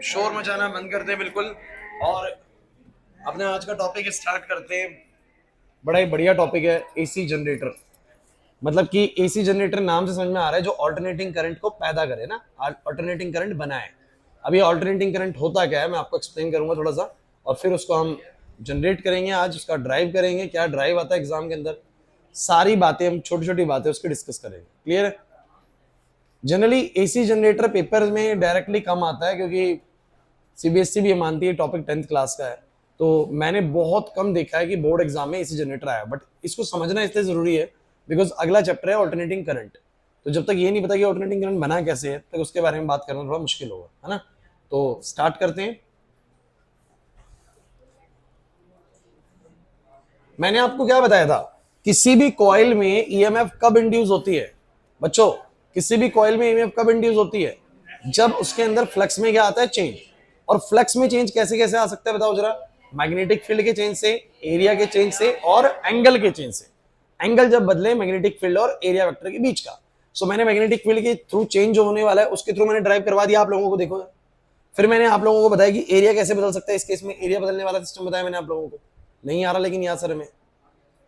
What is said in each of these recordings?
शोर मचाना बंद कर दे बिल्कुल। और अपने आज का टॉपिक स्टार्ट करते हैं। बड़ा ही बढ़िया टॉपिक है एसी जनरेटर। मतलब कि एसी जनरेटर नाम से समझ में आ रहा है जो ऑल्टरनेटिंग करंट को पैदा करे ना, ऑल्टरनेटिंग करंट बनाए। अभी ऑल्टरनेटिंग करंट होता क्या है मैं आपको एक्सप्लेन करूंगा थोड़ा सा, और फिर उसको हम जनरेट करेंगे। आज उसका ड्राइव करेंगे, क्या ड्राइव आता है एग्जाम के अंदर, सारी बातें हम छोटी छोटी बातें उसकी डिस्कस करेंगे। क्लियर है? जनरली एसी जनरेटर पेपर में डायरेक्टली कम आता है क्योंकि सीबीएसई भी ये मानती है टॉपिक 10th क्लास का है। तो मैंने बहुत कम देखा है कि बोर्ड एग्जाम में एसी जनरेटर आया, बट इसको समझना इसलिए जरूरी है बिकॉज अगला चैप्टर है ऑल्टरनेटिंग करंट। तो जब तक ये नहीं पता कि ऑल्टरनेटिंग करंट बना कैसे है तक उसके बारे में बात करना थोड़ा मुश्किल होगा, है ना। तो स्टार्ट करते हैं। मैंने आपको क्या बताया था, किसी भी कॉइल में ईएमएफ कब इंड्यूस होती है बच्चों? किसी भी कॉइल में ईएमएफ कब इंड्यूस होती है? जब उसके अंदर फ्लक्स में क्या आता है, चेंज। और फ्लक्स में चेंज कैसे कैसे आ सकता है बताओ जरा। मैग्नेटिक फील्ड के चेंज से, एरिया के चेंज से, और एंगल के चेंज से। एंगल जब बदले मैग्नेटिक फील्ड और एरिया वेक्टर के बीच का। सो मैंने मैग्नेटिक फील्ड के थ्रू चेंज जो होने वाला है उसके थ्रू मैंने ड्राइव करवा दिया आप लोगों को, देखो। फिर मैंने आप लोगों को बताया कि एरिया कैसे बदल सकता है। इस केस में एरिया बदलने वाला सिस्टम बताया मैंने आप लोगों को। नहीं आ रहा लेकिन याद सर में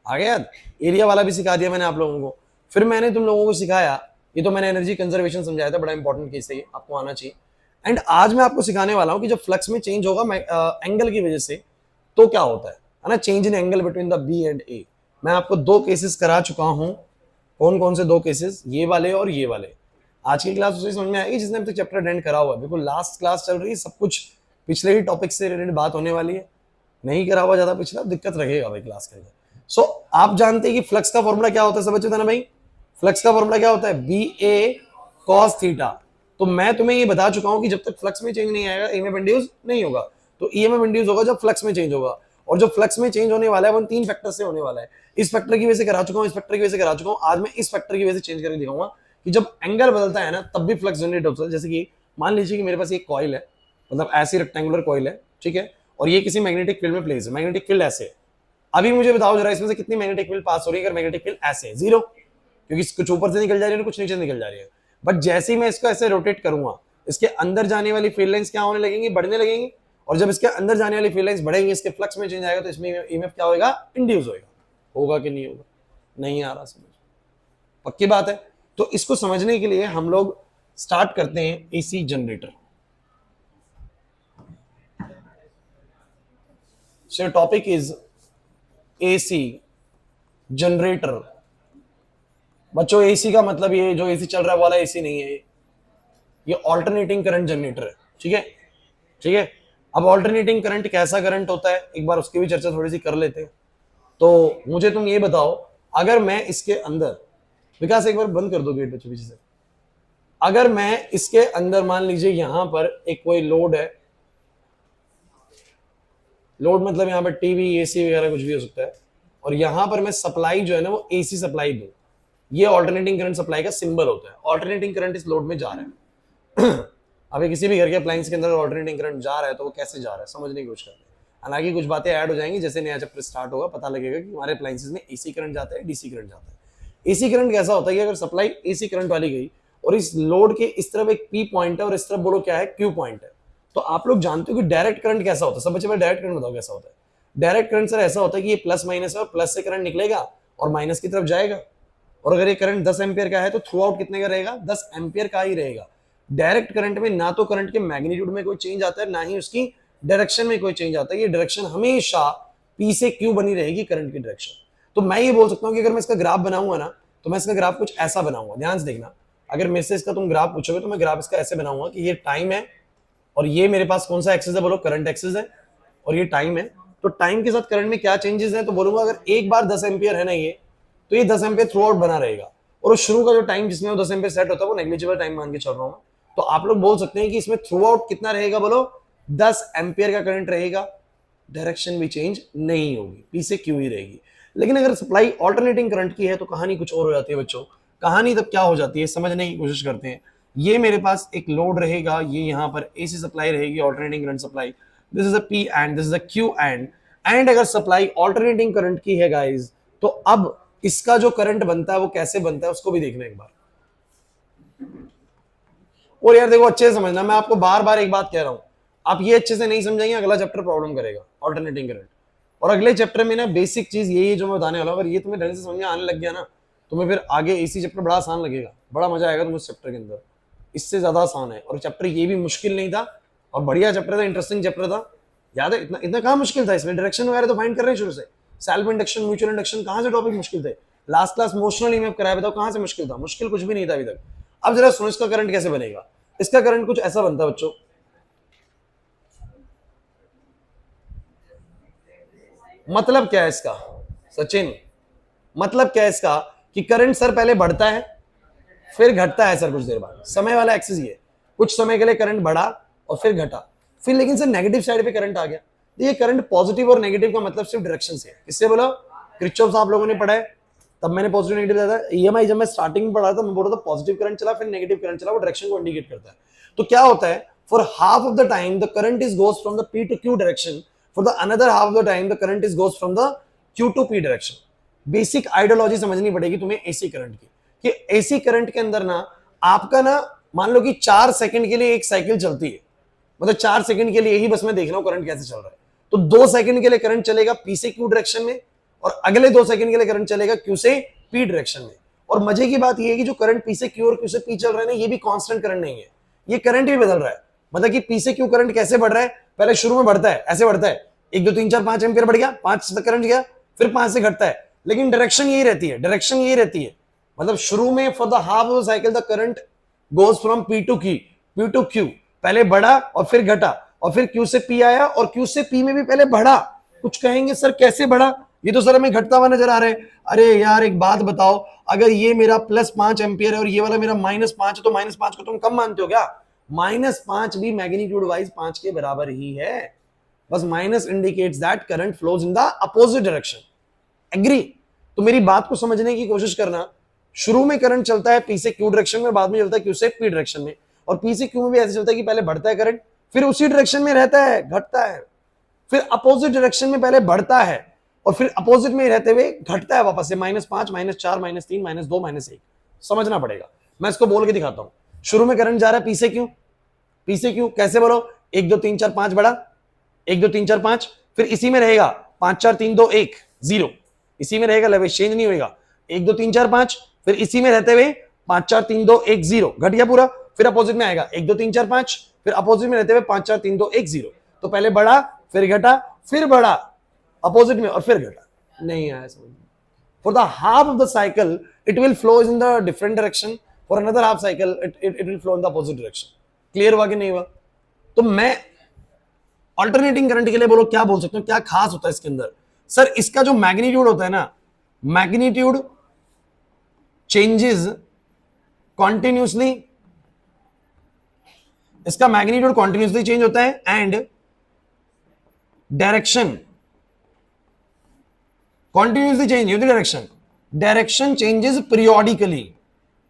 आ गया याद। एरिया वाला भी सिखा दिया मैंने आप लोगों को। फिर मैंने तुम लोगों को सिखाया, ये तो मैंने एनर्जी कंजर्वेशन समझाया था, बड़ा इंपॉर्टेंट केस है ये, आपको आना चाहिए। एंड आज मैं आपको सिखाने वाला हूं कि जब फ्लक्स में चेंज होगा एंगल की वजह से तो क्या होता है ना, change in angle between the B and a. मैं आपको दो केसेस करा चुका हूं। कौन कौन से दो केसेस? ये वाले और ये वाले। आज की क्लास उसे समझ में आएगी जिसने अब तक चैप्टर अटेंड करा हुआ है। बिल्कुल लास्ट क्लास चल रही है, सब कुछ पिछले ही टॉपिक से रिलेटेड बात होने वाली है। नहीं करा हुआ ज्यादा पिछला, दिक्कत रहेगा भाई क्लास के अंदर। सो आप जानते हैं कि फ्लक्स का फॉर्मूला क्या होता है, सब बच्चे था ना भाई। फ्लक्स का फॉर्मूला क्या होता है? B a cos theta. तो मैं तुम्हें ये बता चुका हूं कि जब तक फ्लक्स में चेंज नहीं आएगा ईएमएफ इंड्यूस नहीं होगा। तो ईएमएफ इंड्यूस होगा जब फ्लक्स में चेंज होगा। और जो फ्लक्स में चेंज होने वाला है वो तीन फैक्टर से होने वाला है। इस फैक्टर की वजह से करा चुका हूं, इस फैक्टर की वजह से करा चुका हूं। आज मैं इस फैक्टर की वजह से चेंज करके दिखाऊंगा कि जब एंगल बदलता है ना तब भी फ्लक्स जनरेट होता है। जैसे कि मान लीजिए कि मेरे पास एक कॉइल है, मतलब ऐसी रेक्टेंगुलर कॉइल है, ठीक है, और ये किसी मैग्नेटिक फील्ड में प्लेस है। मैग्नेटिक फील्ड ऐसे है। अभी मुझे बताओ जरा इसमें से कितनी मैग्नेटिक फील्ड पास हो रही है? अगर मैग्नेटिक फील्ड ऐसे है, जीरो, क्योंकि कुछ ऊपर से निकल जा रही है कुछ नीचे से निकल जा रही है। बट जैसे ही मैं इसको ऐसे रोटेट करूंगा इसके अंदर जाने वाली फील्ड लाइंस क्या होने लगेंगी? बढ़ने लगेंगी। और जब इसके अंदर जाने वाली फील्ड लाइंस बढ़ेंगी, इसके फ्लक्स में चेंज आएगा, तो इसमें ईएमएफ क्या होगा? इंड्यूस होगा। होगा कि नहीं होगा? नहीं आ रहा समझ? पक्की बात है। तो इसको समझने के लिए हम लोग स्टार्ट करते हैं एसी जनरेटर से। Topic is AC generator. बच्चों एसी का मतलब ये जो एसी चल रहा है वाला एसी नहीं है, ये ऑल्टरनेटिंग करंट जनरेटर है। ठीक है, ठीक है। अब ऑल्टरनेटिंग करंट कैसा करंट होता है एक बार उसकी भी चर्चा थोड़ी सी कर लेते हैं। तो मुझे तुम ये बताओ, अगर मैं इसके अंदर, विकास एक बार बंद कर दो गेट बच्चों पीछे से। अगर मैं इसके अंदर मान लीजिए यहां पर एक कोई लोड है, लोड मतलब यहां पर टीवी एसी वगैरह कुछ भी हो सकता है, और यहां पर मैं सप्लाई जो है ना वो एसी सप्लाई दूं, ये ऑल्टरनेटिंग करंट सप्लाई का सिंबल होता है। ऑल्टरनेटिंग करंट इस लोड में जा रहा है। अभी किसी भी घर के अप्लायंस के अंदर ऑल्टरनेटिंग करंट जा रहा है तो वो कैसे जा रहा है समझने की कोशिश करते हैं। हालांकि कुछ बातें ऐड हो जाएंगी, जैसे नया चैप्टर स्टार्ट होगा पता लगेगा कि हमारे अप्लायंसेस में एसी करंट जाता है, डीसी करंट जाता है। एसी करंट कैसा होता है कि अगर सप्लाई एसी करंट वाली गई और इस लोड के इस तरफ एक पी पॉइंट है और इस तरफ बोलो क्या है, क्यू पॉइंट है, तो आप लोग जानते हो कि डायरेक्ट करंट कैसा होता है। सब बच्चे डायरेक्ट करंट बताओ कैसा होता है। डायरेक्ट करंट सर ऐसा होता है कि ये प्लस माइनस है और प्लस से करंट निकलेगा और माइनस की तरफ जाएगा। और अगर ये करंट 10 एम्पियर का है तो थ्रू आउट कितने का रहेगा? 10 एम्पियर का ही रहेगा। डायरेक्ट करंट में ना तो करंट के मैग्नीट्यूड में कोई चेंज आता है ना ही उसकी डायरेक्शन में कोई चेंज आता है। ये डायरेक्शन हमेशा पी से क्यू बनी रहेगी करंट की डायरेक्शन। तो मैं ये बोल सकता हूं कि अगर मैं इसका ग्राफ बनाऊंगा ना तो मैं इसका ग्राफ कुछ ऐसा बनाऊंगा, ध्यान से देखना। अगर मेरे से इसका तुम ग्राफ पूछोगे तो मैं ग्राफ इसका ऐसे बनाऊंगा कि ये टाइम है और ये मेरे पास कौन सा एक्सिस है बोलो? करंट एक्सिस है। और ये टाइम है, तो टाइम के साथ करंट में क्या चेंजेस है तो बोलूंगा अगर एक बार 10 एम्पियर है ना ये, तो ये 10 एम्पियर थ्रू आउट बना रहेगा। और शुरू का जो टाइम जिसमें वो 10 एम्पियर सेट होता है वो नेग्लिजिबल टाइम मान के चल रहा हूं। तो आप लोग बोल सकते हैं कि इसमें थ्रू आउट कितना रहेगा बोलो? 10 एम्पियर का करंट रहेगा। डायरेक्शन भी चेंज नहीं होगी, पी से क्यू ही रहेगी। लेकिन अगर सप्लाई ऑल्टरनेटिंग करंट की है तो कहानी कुछ और हो जाती है बच्चों। कहानी तब क्या हो जाती है समझने की कोशिश करते हैं। ये मेरे पास एक लोड रहेगा, ये यहां पर एसी सप्लाई रहेगी, alternating current supply. This is a P and this is a Q and. And अगर सप्लाई ऑल्टरनेटिंग करंट की है गाइस, तो अब इसका जो करंट बनता है वो कैसे बनता है उसको भी देखना एक बार। और यार देखो अच्छे से समझना, मैं आपको बार बार एक बात कह रहा हूं, आप ये अच्छे से नहीं समझेंगे, अगला चैप्टर प्रॉब्लम करेगा, ऑल्टरनेटिंग करंट। और अगले चैप्टर में ना बेसिक चीज यही है जो मैं बताने वाला हूँ, अगर ये तुम्हें ढंग से समझ में आने लग गया ना, तुम्हें फिर आगे एसी चैप्टर बड़ा आसान लगेगा, बड़ा मजा आएगा तुम्हें उस चैप्टर के अंदर। इससे ज्यादा आसान है, और चैप्टर ये भी मुश्किल नहीं था, और बढ़िया चैप्टर था, इंटरेस्टिंग चैप्टर था। याद है, इतना इतना कहाँ मुश्किल था इसमें, डायरेक्शन वगैरह तो फाइंड कर रहे हैं शुरू से। सेल्फ इंडक्शन, म्यूचुअल इंडक्शन, कहाँ से टॉपिक मुश्किल थे। लास्ट क्लास मोशनल ईएमएफ कराया, बताओ कहाँ से मुश्किल था, मुश्किल कुछ भी नहीं था अभी तक। अब जरा सुनो इसका करंट कैसे बनेगा। इसका करंट कुछ ऐसा बनता है बच्चों, मतलब क्या है इसका सचिन, मतलब क्या है इसका कि करंट सर पहले बढ़ता है फिर घटता है सर कुछ देर बाद, समय वाला एक्सिस ये, कुछ समय के लिए करंट बढ़ा और फिर घटा, फिर लेकिन सर नेगेटिव साइड पे करंट आ गया। ये करंट पॉजिटिव और नेगेटिव का मतलब सिर्फ डायरेक्शन से है। किससे बोला, क्रिचॉफ आप लोगों ने पढ़ा है, तब मैंने पॉजिटिव नेगेटिव दिया था। ईएमआई जब मैं स्टार्टिंग में पढ़ा था, मैं बोल रहा था पॉजिटिव करंट चला फिर नेगेटिव करंट चला, वो डायरेक्शन को इंडिकेट करता है। तो क्या होता है, for half of the time the current is goes from the P to Q direction, for the another half of the time the current is goes from the Q to P direction. Basic ideology समझनी पड़ेगी तुम्हें AC current की, कि AC current के अंदर ना आपका ना, मान लो कि 4 सेकंड के लिए एक साइकिल चलती है, मतलब 4 सेकंड के लिए ही बस मैं देख रहा हूं करंट कैसे चल रहा है। तो 2 सेकंड के लिए करंट चलेगा पी से क्यू डायरेक्शन में, और अगले 2 सेकंड के लिए करंट चलेगा क्यू से पी डायरेक्शन में। और मजे की बात यह है कि जो करंट पी से क्यू और क्यू से पी चल रहा है ना, ये भी कांस्टेंट करंट नहीं है, ये करंट भी बदल रहा है। मतलब कि पी से क्यू करंट कैसे बढ़ रहा है, पहले शुरू में बढ़ता है, ऐसे बढ़ता है 1 2 3 4 5 एम्पियर बढ़ गया, 5 तक करंट गया, फिर 5 से घटता है, लेकिन डायरेक्शन यही रहती है, डायरेक्शन यही रहती है। मतलब शुरू में for the half of the cycle the current goes from P to Q, P to Q, पहले बढ़ा और फिर घटा, और फिर क्यू से पी आया, और क्यू से पी में भी पहले बढ़ा। कुछ कहेंगे सर कैसे बढ़ा, ये तो सर हमें घटता हुआ नजर आ रहा है। अरे यार एक बात बताओ, अगर ये मेरा +5 एम्पियर है और ये वाला मेरा -5 है, तो -5 को तुम कम मानते हो क्या? -5 भी मैग्नीट्यूड वाइज 5 के बराबर ही है, बस minus indicates that current flows in the opposite direction. Agree? तो मेरी बात को समझने की कोशिश करना, शुरू में करंट चलता है पी से क्यू डायरेक्शन में, बाद में चलता है क्यू से पी डायरेक्शन में, और पी से क्यू में भी ऐसे चलता है कि पहले बढ़ता है करंट, फिर उसी डायरेक्शन में रहता है, घटता है, फिर अपोजिट डायरेक्शन में पहले बढ़ता है और फिर अपोजिट में रहते हुए घटता है वापस से, -5 -4 -3 -2 -1। समझना पड़ेगा, मैं इसको बोल के दिखाता हूं। शुरू में करंट जा रहा है पी से क्यू, पी से क्यू कैसे बोलो, 1 2 3 4 5 बढ़ा, 1 2 3 4 5, फिर इसी में रहेगा 5 4 3 2 1 0, इसी में रहेगा, लेवल चेंज नहीं होगा। 1 2 3 4 5, फिर इसी में रहते हुए 5 4 3 2 1 0, घट गया पूरा, फिर अपोजिट में आएगा 1 2 3 4 5, फिर अपोजिट में रहते हुए 5 4 3 2 1 0। तो पहले बढ़ा फिर घटा फिर बढ़ा अपोजिट में और फिर घटा, नहीं आया समझ में। For the half of the cycle it will flow in the different direction, for another half cycle it will flow in the opposite direction. Clear हुआ कि नहीं हुआ? तो मैं अल्टरनेटिंग करंट के लिए बोलो क्या बोल सकते हो, क्या खास होता है इसके अंदर? सर इसका जो मैग्नीट्यूड होता है ना, मैग्नीट्यूड चेंजेस कॉन्टिन्यूसली, इसका मैग्नीट्यूड कॉन्टिन्यूसली चेंज होता है, एंड डायरेक्शन कॉन्टिन्यूसली चेंज होती है, डायरेक्शन चेंजेस पीरियोडिकली।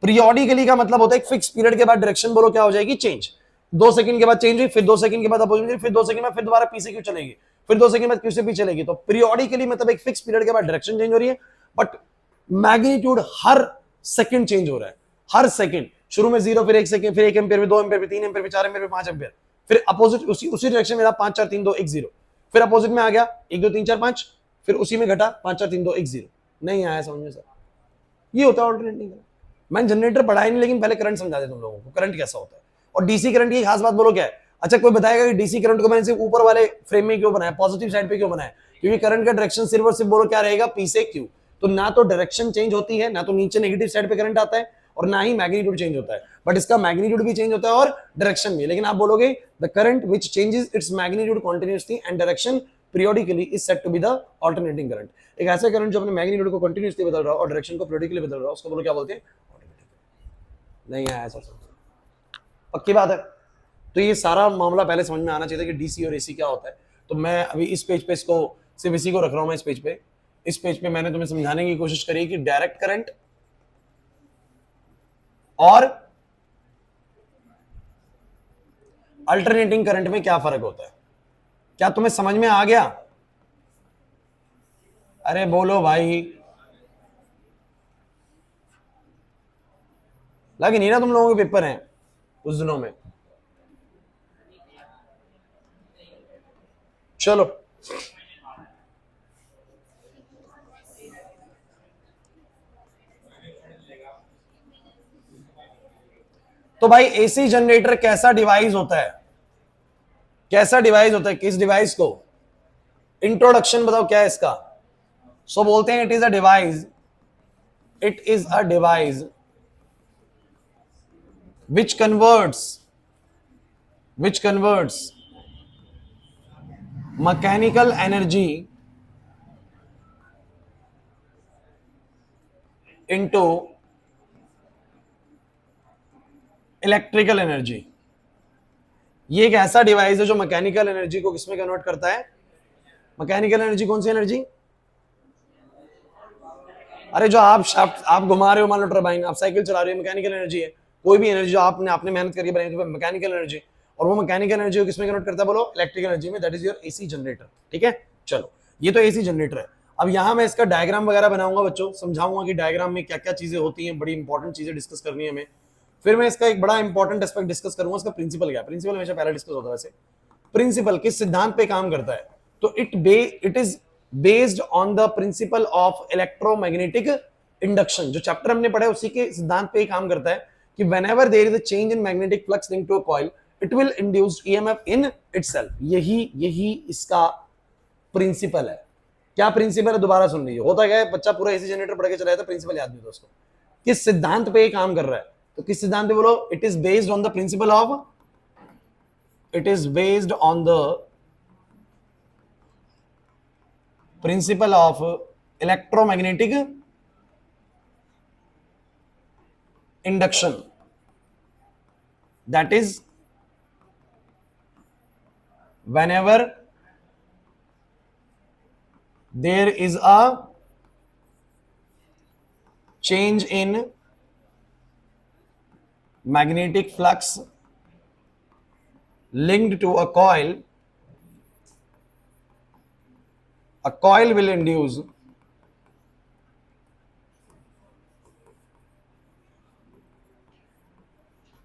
पीरियोडिकली का मतलब होता है एक फिक्स पीरियड के बाद डायरेक्शन बोलो क्या हो जाएगी, चेंज। 2 सेकंड के बाद चेंज हुई, फिर 2 सेकंड के बाद अपोजिट, फिर 2 सेकंड में फिर दोबारा पी से क्यू चलेगी, फिर 2 सेकंड बाद क्यू से पी चलेगी। तो पीरियोडिकली मतलब एक फिक्स पीरियड के बाद डायरेक्शन चेंज हो रही है, but magnitude her second change हो रहा है, हर सेकंड। शुरू में 0, फिर 1 सेकंड, फिर 1 एम्पियर, फिर 2 एम्पियर, फिर 3 एम्पियर, फिर 4 एम्पियर, फिर 5 एम्पियर, फिर अपोजिट उसी डायरेक्शन में था 5 4 3 2 1 0, फिर अपोजिट में आ गया 1 2 3 4 5, फिर उसी में घटा 5 4 3 2 1 0। नहीं आया समझ में सर? ये होता है ऑल्टरनेटिंग करंट। मैंने जनरेटर पढ़ाया नहीं, लेकिन पहले करंट समझा दे तुम लोगों को, करंट कैसा होता है। और डीसी करंट की खास बात बोलो क्या है? अच्छा कोई बताएगा कि डीसी करंट को मैंने सिर्फ ऊपर वाले फ्रेम में क्यों बनाया, पॉजिटिव साइड पे क्यों बनाया? क्योंकि करंट का डायरेक्शन सिर्फ और सिर्फ बोलो क्या रहेगा, पी से क्यू। तो ना तो डायरेक्शन चेंज होती है, ना तो नीचे नेगेटिव साइड पे करंट आता है, और ना ही मैग्नीट्यूड चेंज होता है। बट इसका मैग्नीट्यूड भी चेंज होता है और डायरेक्शन भी। लेकिन आप बोलोगे the current which changes its magnitude continuously and direction periodically is said to be the alternating current. एक ऐसा करंट जो अपने मैग्नीट्यूड को कंटिन्यूसली बदल रहा है और डायरेक्शन को पीरियोडिकली बदल रहा है, उसको बोलो क्या बोलते हैं, ऑल्टरनेटिंग। नहीं आया ऐसा, पक्की बात है। तो ये सारा मामला पहले समझ में आना चाहिए था कि डीसी और एसी क्या होता है। तो मैं अभी इस पेज पे इसको सिर्फ इसी को रख रहा हूं। मैं इस पेज पे मैंने तुम्हें समझाने की कोशिश करी कि डायरेक्ट करंट और अल्टरनेटिंग करंट में क्या फर्क होता है। क्या तुम्हें समझ में आ गया? अरे बोलो भाई, लगे नहीं ना तुम लोगों के पेपर हैं कुछ दिनों में? चलो, तो भाई एसी जनरेटर कैसा डिवाइस होता है, कैसा डिवाइस होता है, किस डिवाइस को, इंट्रोडक्शन बताओ क्या है इसका। सो बोलते हैं it is a device, it is a device which converts which converts mechanical energy into electrical energy. ये एक ऐसा डिवाइस है जो मैकेनिकल एनर्जी को किसमें कन्वर्ट करता है। मैकेनिकल एनर्जी कौन सी एनर्जी, अरे जो आप शाफ्ट आप घुमा रहे हो, मान लो टरबाइन, आप साइकिल चला रहे हो, मैकेनिकल एनर्जी है। कोई भी एनर्जी जो आपने मेहनत करके बनाई तो मैकेनिकल एनर्जी, और वो मैकेनिकल एनर्जी को किसमें कन्वर्ट करता है, बोलो इलेक्ट्रिकल एनर्जी में, that is your AC generator. ठीक है, चलो ये तो एसी जनरेटर है। अब यहां मैं इसका डायग्राम वगैरह बनाऊंगा बच्चों, समझाऊंगा कि डायग्राम में क्या क्या चीजें होती हैं, बड़ी इंपॉर्टेंट चीजें डिस्कस करनी है हमें। फिर मैं इसका एक बड़ा इंपॉर्टेंट एस्पेक्ट डिस्कस करूंगा, इसका प्रिंसिपल क्या है। प्रिंसिपल हमेशा पहले डिस्कस होता है वैसे। प्रिंसिपल किस सिद्धांत पे काम करता है, तो it is based on the principle of electromagnetic induction. जो चैप्टर हमने पढ़ा है उसी के सिद्धांत पे ही काम करता है कि whenever there is a change in magnetic flux linked to a coil, it will induce EMF in itself. यही इसका प्रिंसिपल है। क्या प्रिंसिपल है, दोबारा सुन लीजिए। होता क्या है, बच्चा पूरा एसी जनरेटर पढ़ के चला जाता है, प्रिंसिपल याद नहीं होता उसको। किस सिद्धांत पे काम कर रहा है, तो किस सिद्धांत पे बोलो, it is based on the principle of, it is based on the principle of electromagnetic induction, that is whenever there is a change in magnetic flux linked to a coil will induce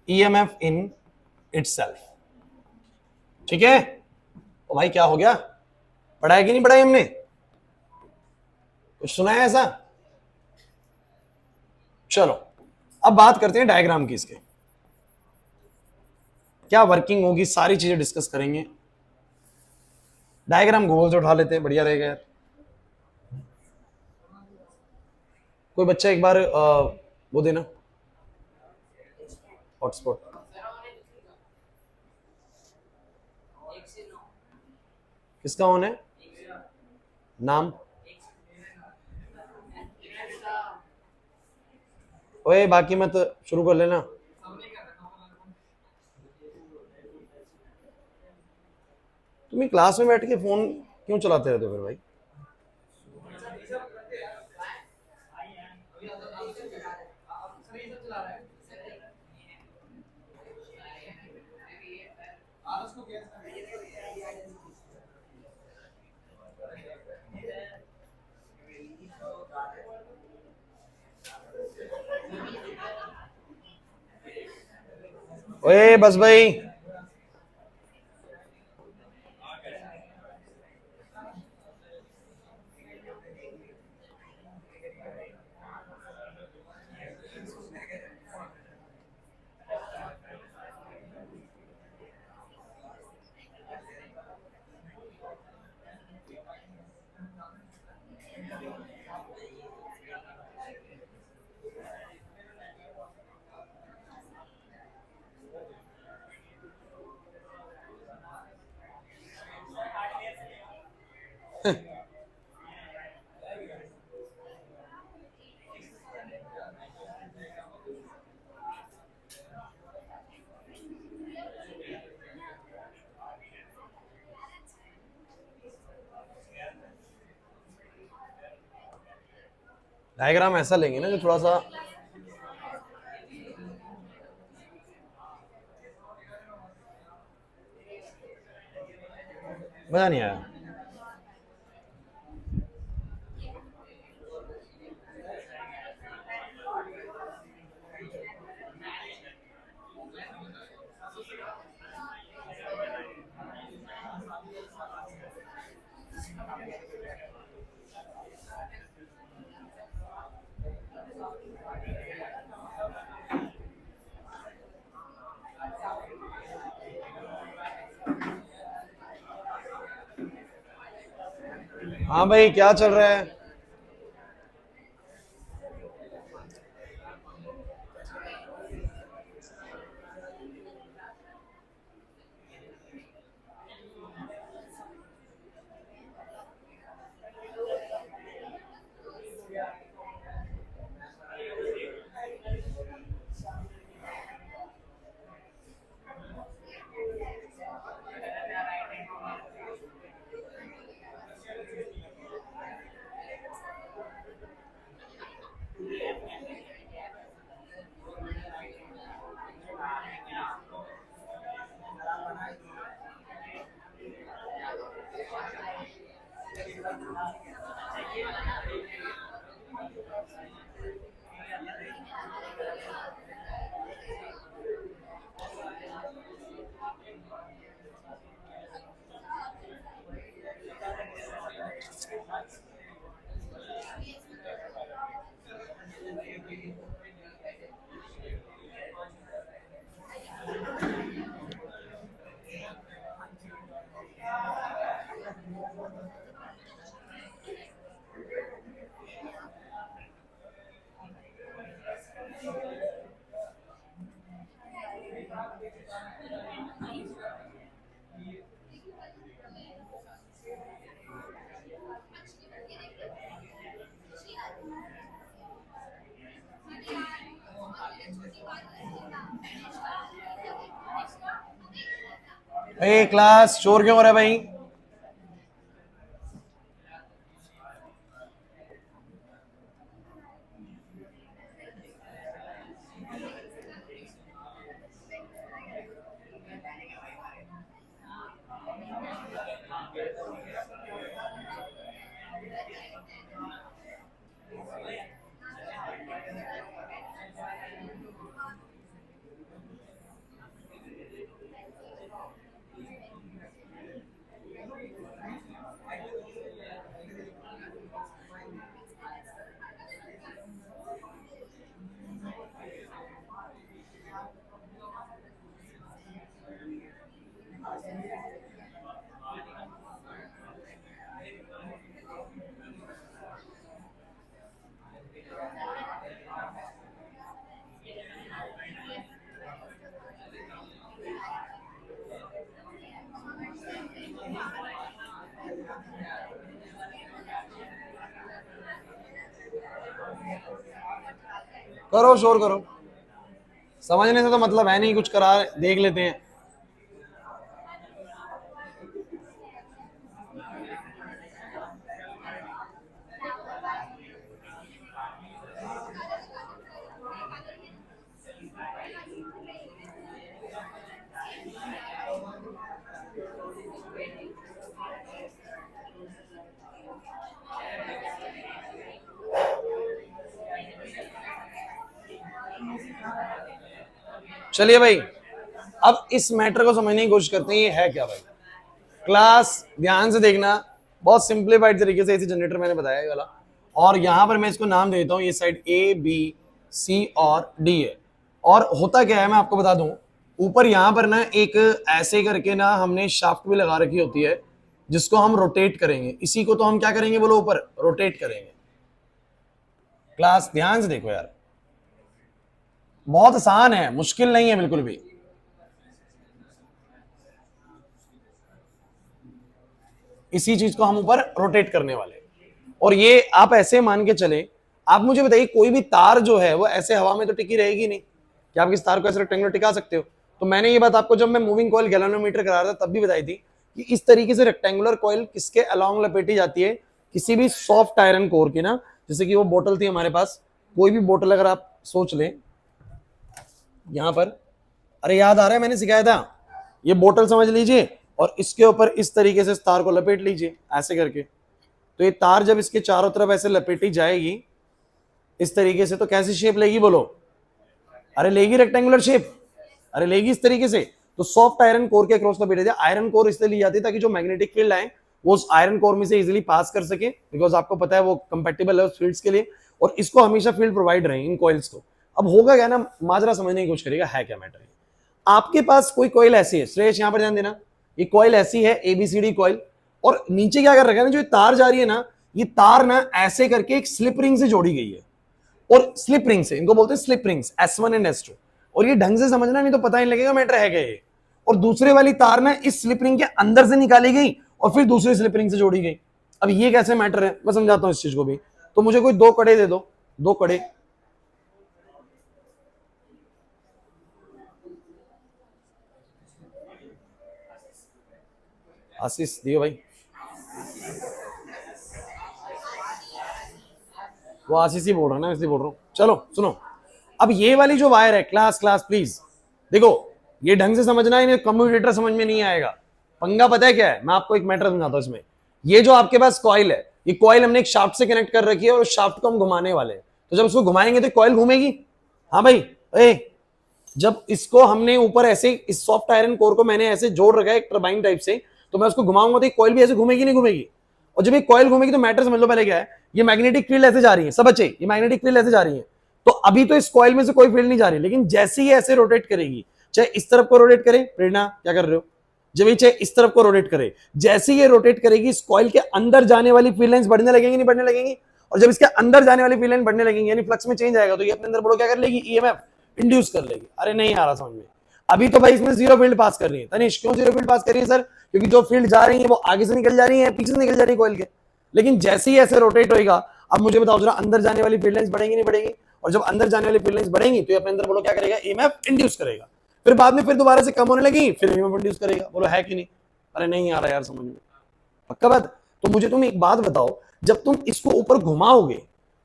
EMF in itself। ठीक है, तो भाई क्या हो गया, पढ़ाया कि नहीं पढ़ाई हमने, कुछ सुना है ऐसा। चलो अब बात करते हैं डायग्राम की, इसके क्या वर्किंग होगी, सारी चीजें डिस्कस करेंगे। डायग्राम गूगल से उठा लेते हैं, बढ़िया रहेगा यार। कोई बच्चा एक बार वो देना हॉटस्पॉट। किसका ऑन है, नाम, ओए बाकी मत शुरू कर लेना। तुम क्लास में बैठ के फोन क्यों चलाते रहते हो फिर भाई। ओए बस भाई, डायग्राम ऐसा लेंगे ना जो थोड़ा सा मजा नहीं आया। हाँ भाई, क्या चल रहा है? भाई क्लास शोर क्यों हो रहा है भाई? करो शोर करो, समझने से तो मतलब है नहीं, कुछ करा देख लेते हैं। चलिए भाई, अब इस मैटर को समझने की कोशिश करते हैं, ये है क्या भाई। क्लास ध्यान से देखना, बहुत सिंप्लीफाइड तरीके से ऐसी जनरेटर मैंने बताया ये वाला, और यहां पर मैं इसको नाम देता हूं, ये साइड ए बी सी और डी है। और होता क्या है मैं आपको बता दूं, ऊपर यहां पर ना एक ऐसे करके ना हमने शाफ्ट भी लगा रखी होती है, जिसको हम रोटेट करेंगे। इसी को तो हम क्या करेंगे बोलो, ऊपर रोटेट करेंगे। क्लास ध्यान से देखो यार, बहुत आसान है, मुश्किल नहीं है बिल्कुल भी। इसी चीज को हम ऊपर रोटेट करने वाले, और ये आप ऐसे मान के चले, आप मुझे बताइए कोई भी तार जो है वो ऐसे हवा में तो टिकी रहेगी नहीं, क्या आप किस तार को ऐसे रेक्टेंगुलर टिका सकते हो? तो मैंने ये बात आपको जब मैं मूविंग कॉइल गैल्वेनोमीटर करा रहा था तब भी बताई थी कि इस तरीके से रेक्टेंगुलर कॉइल किसके अलोंग लपेटी जाती है, किसी भी सॉफ्ट आयरन कोर की ना। जैसे कि वो बोतल थी हमारे पास, कोई भी बोतल अगर आप सोच लें यहां पर, अरे याद आ रहा है मैंने सिखाया था, ये बोतल समझ लीजिए, और इसके ऊपर इस तरीके से इस तार को लपेट लीजिए ऐसे करके। तो ये तार जब इसके चारों तरफ ऐसे लपेटी जाएगी इस तरीके से, तो कैसी शेप लेगी बोलो? अरे लेगी रेक्टेंगुलर शेप, अरे लेगी इस तरीके से। तो सॉफ्ट आयरन कोर के अक्रॉस लपेटे जाए। आयरन कोर इसलिए ली जाती है ताकि जो मैग्नेटिक फील्ड आए वो उस आयरन कोर में से इजीली पास कर सके, बिकॉज आपको पता है वो कंपेटेबल है उस फील्ड्स के लिए, और इसको हमेशा फील्ड प्रोवाइड रहे इन कॉइल्स को। अब होगा क्या ना, माजरा समझने की कोशिश करेगा है क्या मैटर। आपके पास कोई कॉइल ऐसी है, श्रेयस यहां पर ध्यान देना, ये कॉइल ऐसी है एबीसीडी कॉइल, और नीचे क्या कर रखा है ना, जो ये तार जा रही है ना, ये तार ना ऐसे करके एक स्लिप रिंग से जोड़ी गई है, और स्लिप रिंग से, इनको बोलते हैं slip rings S1 and S2। और ये ढंग से समझना, नहीं तो पता ही लगेगा मैटर है क्या ये। और दूसरे वाली तार ना इस स्लिप रिंग के अंदर से निकाली गई और फिर दूसरी स्लिप रिंग से जोड़ी गई। अब ये कैसे मैटर है, मैं समझाता हूं इस चीज को भी। तो मुझे कोई दो कड़े दे दो, दो कड़े, आशीष दियो भाई, वो आशीष ही बोल रहा है ना, इसलिए बोल रहा हूं। चलो सुनो, अब ये वाली जो वायर है, क्लास क्लास प्लीज देखो, ये ढंग से समझना, इन्हें कम्यूटेटर समझ में नहीं आएगा। पंगा पता है क्या है, मैं आपको एक मैटर समझाता हूं इसमें। ये जो आपके पास कॉइल है, ये कॉइल हमने एक शाफ्ट से कनेक्ट कर रखी है, और उस शाफ्ट को हम घुमाने वाले हैं। तो जब उसको घुमाएंगे तो कॉइल घूमेगी। हाँ भाई, जब इसको हमने ऊपर ऐसे, इस सॉफ्ट आयरन कोर को मैंने ऐसे जोड़ रखा है एक टरबाइन टाइप से, तो मैं उसको घुमाऊंगा तो कॉइल भी ऐसे घूमेगी नहीं घूमेगी। और जब ये कॉइल घूमेगी तो मैटर समझ लो पहले क्या है, ये मैग्नेटिक फील्ड ऐसे जा रही है, सब बच्चे ये मैग्नेटिक फील्ड ऐसे जा रही है। तो अभी तो इस कॉइल में से कोई फील्ड नहीं जा रही, लेकिन जैसे ही ऐसे रोटेट करेगी, चाहे इस तरफ को रोटेट करे, प्रेरणा क्या कर रहे हो, जब ये चाहे इस तरफ को रोटेट करे, जैसे ये रोटेट करेगी, इस कॉइल के अंदर जाने वाली फील्ड लाइंस बढ़ने लगेंगी नहीं बढ़ने लगेंगी। और जब इसके अंदर जाने वाली फील्ड लाइन बढ़ने लगेंगी, यानी फ्लक्स में चेंज आएगा, तो ये अपने अंदर बोलो क्या कर लेगी, ईएमएफ इंड्यूस कर लेगी। अरे नहीं आ रहा समझ में, अभी तो भाई इसमें जीरो फील्ड पास कर रही है। तनिष क्यों जीरो फील्ड पास कर रही है सर, क्योंकि जो फील्ड जा रही है वो आगे से निकल जा रही है, पीछे से निकल जा रही है कॉइल के। लेकिन जैसे ही ऐसे रोटेट होगा, अब मुझे बताओ जरा, अंदर जाने वाली फील्ड लाइंस बढ़ेंगी नहीं बढ़ेंगी। और जब अंदर जाने वाली फील्ड लाइंस बढ़ेंगी तो ये अपने अंदर बोलो क्या करेगा, ईएमएफ इंड्यूस करेगा। फिर बाद में फिर दोबारा से कम होने लगी, फिर ईएमएफ इंड्यूस करेगा। बोलो है कि नहीं। अरे नहीं आ रहा यार समझ में, पक्का बात। तो मुझे तुम एक बात बताओ, जब तुम इसको ऊपर घुमाओगे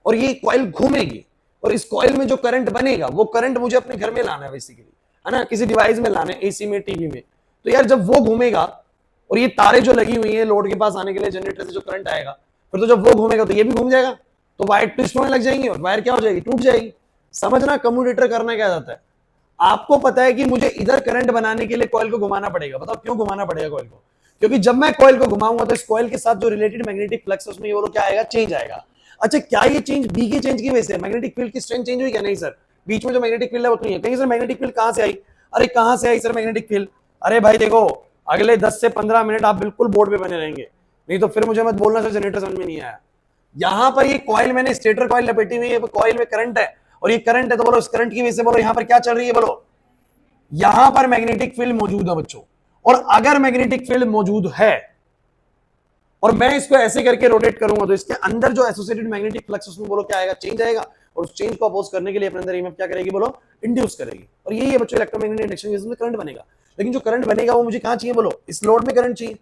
और ये कॉइल घूमेगी, और इस कॉइल में जो करंट बनेगा, वो करंट मुझे अपने घर में लाना है बेसिकली, है ना, किसी डिवाइस में लाना है, एसी में, टीवी में। तो यार जब वो घूमेगा और ये तारे जो लगी हुई है लोड के पास आने के लिए, जनरेटर से जो करंट आएगा, फिर तो जब वो घूमेगा तो ये भी घूम जाएगा, तो वायर ट्विस्ट होने लग जाएंगी और वायर क्या हो जाएगी, टूट जाएगी। समझना कम्यूटेटर करना क्या जाता है। आपको पता है कि मुझे इधर करंट बनाने के लिए कॉइल को घुमाना पड़ेगा, बताओ क्यों घुमाना पड़ेगा कॉइल को, क्योंकि जब मैं कॉइल को घुमाऊंगा तो इस कॉइल के साथ जो रिलेटेड मैग्नेटिक फ्लक्स है उसमें ये बोलो क्या आएगा, चेंज आएगा। अच्छा क्या ये चेंज बी के चेंज की वजह से मैग्नेटिक फील्ड की स्ट्रेंथ चेंज हुई क्या, नहीं सर, बीच में जो मैग्नेटिक फील्ड है वो नहीं है। कहीं सर मैग्नेटिक फील्ड कहां से आई, अरे कहां से आई सर मैग्नेटिक फील्ड। अरे भाई देखो, अगले 10 से 15 मिनट आप बिल्कुल बोर्ड पे बने रहेंगे, नहीं तो फिर मुझे मत बोलना सर जनरेटर समझ में नहीं आया। यहां पर ये कॉइल मैंने स्टेटर कॉइल लपेटी हुई है, कॉइल में करंट है, और ये करंट है, तो बोलो इस करंट की वजह से बोलो यहां पर क्या चल रही है, बोलो यहां पर मैग्नेटिक फील्ड मौजूद है बच्चों। और अगर मैग्नेटिक फील्ड मौजूद है और मैं इसको ऐसे करके रोटेट करूंगा, तो इसके अंदर जो एसोसिएटेड मैग्नेटिक फ्लक्स उसमें बोलो क्या आएगा, चेंज आएगा। और उस चेंज को अपोज करने के लिए अपने अंदर ईएमएफ क्या करेगी, बोलो इंड्यूस करेगी। और यही है बच्चों इलेक्ट्रोमैग्नेटिक इंडक्शन, जिसमें करंट बनेगा। लेकिन जो करंट बनेगा वो मुझे कहां चाहिए, बोलो इस लोड में करंट चाहिए।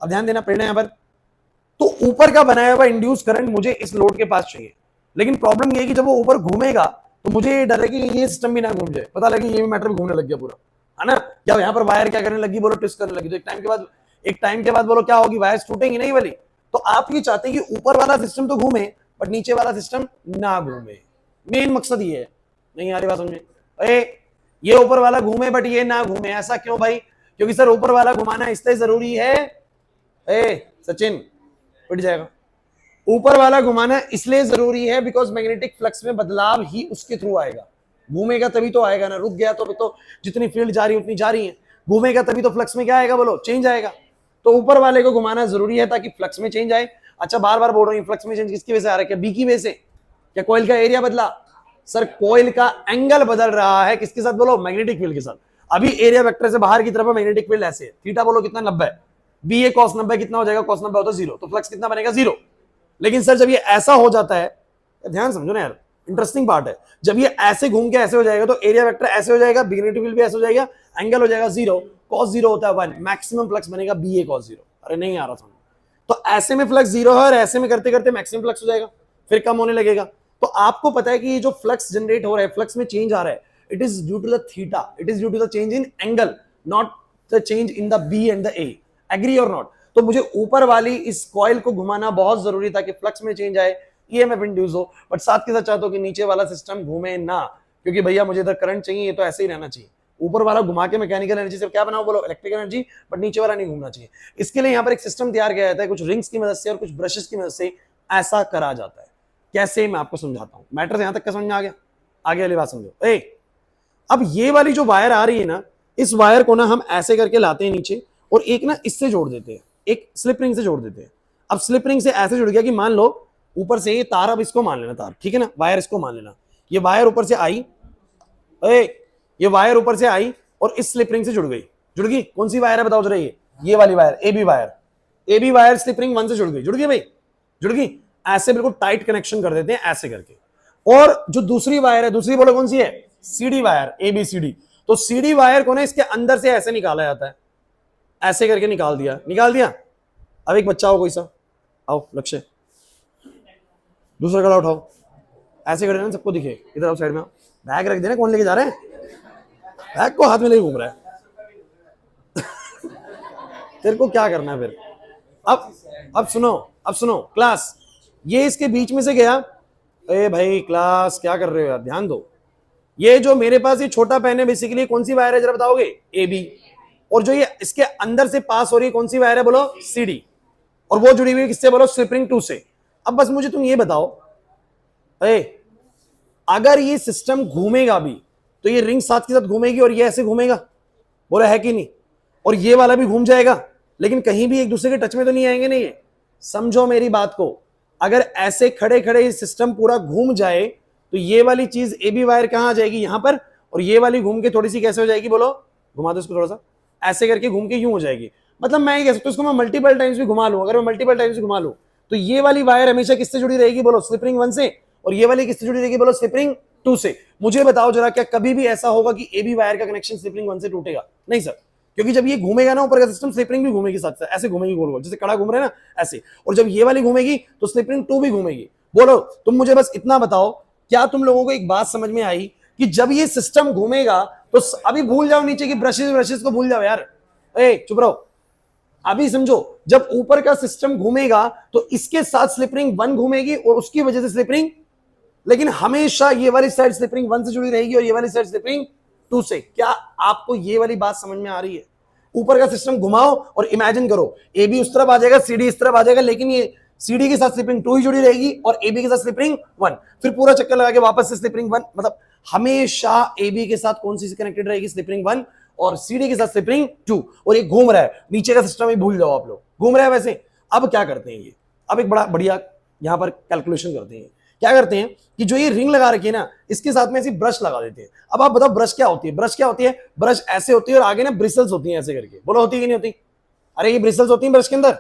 अब ध्यान देना प्रेरणा यहां पर, तो ऊपर का बनाया हुआ इंड्यूस करंट मुझे इस लोड के पास चाहिए। लेकिन प्रॉब्लम ये है कि जब वो ऊपर घूमेगा तो मुझे ये डर है कि ये सिस्टम भी ना घूम जाए, पता लगे ये भी मैटर भी घूमने लग गया पूरा, है ना। या यहाँ पर वायर क्या करने लगी, बोलो ट्विस्ट करने लगी, तो एक टाइम के बाद बोलो क्या होगी, वायर टूटेंगी नहीं वाली। तो आप ये चाहते हैं कि ऊपर वाला सिस्टम तो घूमे बट नीचे वाला सिस्टम ना घूमे, मेन मकसद ये है। नहीं आ रही बात समझ में, अरे ये ऊपर वाला घूमे बट ये ना घूमे, ऐसा क्यों भाई, क्योंकि सर ऊपर वाला घुमाना इसलिए जरूरी है, सचिन पिट जाएगा, ऊपर वाला घुमाना इसलिए जरूरी है बिकॉज मैग्नेटिक फ्लक्स में बदलाव ही उसके थ्रू आएगा। घूमेगा तभी तो आएगा ना, रुक गया तो जितनी फील्ड जा रही है उतनी जा रही है, घूमेगा तभी तो फ्लक्स में क्या आएगा, बोलो चेंज आएगा। तो ऊपर वाले को घुमाना जरूरी है ताकि फ्लक्स में चेंज आए। अच्छा बार बार बोल रही हूँ, फ्लक्स में चेंज किसकी वजह से आ रहा है, क्या बी की वजह से, क्या कॉइल का एरिया बदला, सर कॉइल का एंगल बदल रहा है, किसके साथ, बोलो मैग्नेटिक फील्ड के साथ। अभी एरिया वेक्टर से बाहर की तरफ मैग्नेटिक फील्ड ऐसे है, थीटा बोलो कितना 90, बी ए कॉस 90 कितना हो जाएगा, कॉस 90 होता है 0, तो फ्लक्स कितना बनेगा 0। लेकिन सर जब ये ऐसा हो जाता है, ध्यान समझो ना यार, इंटरेस्टिंग पार्ट है, जब ये ऐसे घूम के ऐसे हो जाएगा तो एरिया वेक्टर ऐसे हो जाएगा, मैग्नेटिक फील्ड भी ऐसे हो जाएगा, एंगल हो जाएगा 0, कॉस 0 होता है 1, मैक्सिमम फ्लक्स बनेगा बी ए कॉस 0। अरे नहीं आ रहा समझ, तो ऐसे में फ्लक्स 0 है और ऐसे में करते करते मैक्सिमम फ्लक्स हो जाएगा, फिर कम होने लगेगा। तो आपको पता है कि ये जो फ्लक्स जनरेट हो रहा है, फ्लक्स में चेंज आ रहा है, it is due to the theta, it is due to the change in angle, not the change in the B and the A. Agree और नॉट। तो मुझे ऊपर वाली इस कॉइल को घुमाना बहुत जरूरी था कि फ्लक्स में चेंज आए, ईएमएफ इंड्यूस हो, बट साथ के साथ चाहता हूं कि नीचे वाला सिस्टम घूमे ना, क्योंकि भैया मुझे इधर करंट चाहिए, ये तो ऐसे ही रहना चाहिए। ऊपर वाला घुमा के मैकेनिकल एनर्जी से क्या बनाओ, बोलो इलेक्ट्रिकल एनर्जी, बट नीचे वाला नहीं घूमना चाहिए। इसके लिए यहाँ पर एक सिस्टम तैयार किया जाता है, कुछ रिंग्स की मदद से और कुछ ब्रशेस की मदद से ऐसा करा जाता है। कैसे, मैं आपको समझाता हूं। मैटर यहां तक का समझ में आ गया, आगे वाली बात समझो। अब ये वाली जो वायर आ रही है ना, इस वायर को ना हम ऐसे करके लाते हैं नीचे, और एक ना इससे जोड़ देते हैं, एक स्लिप रिंग से जोड़ देते हैं। अब स्लिप रिंग से ऐसे जुड़ गया कि मान लो ऊपर से ये तार, अब इसको मान लेना तार, ठीक है ना, वायर इसको मान लेना, ये वायर ऊपर से आई, ये वायर ऊपर से आई और इस स्लिप रिंग से जुड़ गई। जुड़ गई? कौन सी वायर है बताओ जरा? ये वाली wire, A B wire. A B wire slip ring 1 से जुड़ गई। जुड़ गई भाई? जुड़ गई। ऐसे बिल्कुल टाइट कनेक्शन कर देते हैं ऐसे करके। और जो दूसरी वायर है, दूसरी बोलो कौन सी है? C D wire, A B C D. तो सीडी वायर को ना इसके अंदर से ऐसे निकाला जाता है, ऐसे करके निकाल दिया, निकाल दिया। अब एक बच्चा हो कोई सा, आओ लक्ष्य, दूसरा कड़ा उठाओ, ऐसे कर देना सबको दिखे। इधर आओ, साइड में आओ, बैग रख देना। कौन लेके जा रहे हैं बैग को? हाथ में लेके घूम रहा है तेरे को क्या करना है फिर? अब सुनो, अब सुनो क्लास, ये इसके बीच में से गया। ए भाई क्लास क्या कर रहे हो यार, ध्यान दो। ये जो मेरे पास ये छोटा पेन है, बेसिकली कौन सी वायर है जरा बताओगे? एबी। और जो ये इसके अंदर से पास हो रही है कौन सी वायर है बोलो? सीडी। और वो जुड़ी हुई किससे बोलो? स्लिप रिंग 2 से। अब बस मुझे तुम ये बताओ, अगर ये सिस्टम घूमेगा भी तो ये रिंग साथ के साथ घूमेगी और ये ऐसे घूमेगा, बोला है कि नहीं? और ये वाला भी घूम जाएगा, लेकिन कहीं भी एक दूसरे के टच में तो नहीं आएंगे। नहीं, समझो मेरी बात को। अगर ऐसे खड़े खड़े ये सिस्टम पूरा घूम जाए तो ये वाली चीज एबी वायर कहां आ जाएगी? यहां पर। और ये वाली घूम के थोड़ी सी कैसे हो जाएगी बोलो? घुमा दो इसको थोड़ा सा, ऐसे करके घूम के यूं हो जाएगी। मतलब मैं ये कह सकता हूं इसको मैं मल्टीपल टाइम्स भी घुमा लूं। अगर मैं मल्टीपल टाइम्स भी घुमा लूं तो ये वाली वायर हमेशा किससे जुड़ी रहेगी बोलो? स्लिप रिंग 1 से। और ये वाली किससे जुड़ी रहेगी बोलो? स्लिप रिंग 2 से। मुझे बताओ जरा, क्या कभी भी ऐसा होगा कि एबी वायर का कनेक्शन स्लिप रिंग 1 से टूटेगा? नहीं सर, क्योंकि जब ये घूमेगा ना ऊपर का सिस्टम, स्लिप रिंग भी घूमेगी साथ साथ, ऐसे घूमेगी गोल गोल, जैसे कड़ा घूम रहे हैं ना ऐसे। और जब ये वाली घूमेगी तो स्लिप रिंग 2 भी घूमेगी। बोलो तुम मुझे बस इतना बताओ, क्या तुम लोगों को एक बात समझ में आई कि जब ये सिस्टम घूमेगा तो अभी भूल जाओ नीचे की ब्रशेस ब्रशेस को भूल जाओ यार, चुप रहो। अभी समझो, जब ऊपर का सिस्टम घूमेगा तो इसके साथ स्लिप रिंग 1 घूमेगी और उसकी वजह से स्लिप रिंग, लेकिन हमेशा ये वाली साइड स्लिप रिंग 1 से जुड़ी रहेगी और ये वाली साइड स्लिप रिंग 2 से। क्या आपको ये वाली बात समझ में आ रही है? ऊपर का सिस्टम घुमाओ और इमेजिन करो, एबी उस तरफ आ जाएगा, सीडी इस तरफ आ जाएगा, लेकिन ये सीडी के साथ स्लिप रिंग 2 ही जुड़ी रहेगी और एबी के साथ स्लिप रिंग 1। फिर पूरा चक्कर लगा के वापस से स्लिप रिंग 1, मतलब हमेशा एबी के साथ कौन सी कनेक्टेड रहेगी? स्लिप रिंग 1 और सीडी के साथ स्लिप रिंग 2। और ये घूम रहा है, नीचे का सिस्टम ही भूल जाओ आप लोग, घूम रहा है वैसे। अब क्या करते हैं ये? अब एक बड़ा बढ़िया यहां पर कैलकुलेशन करते हैं। क्या करते हैं कि जो ये रिंग लगा रखी है ना, इसके साथ में ऐसी ब्रश लगा देते हैं। अब आप बताओ ब्रश क्या होती है? ब्रश क्या होती है? ब्रश ऐसे होती है और आगे ना ब्रिसल्स होती हैं ऐसे करके। बोलो होती है कि नहीं होती? अरे ये ब्रिसल्स होती हैं ब्रश के अंदर।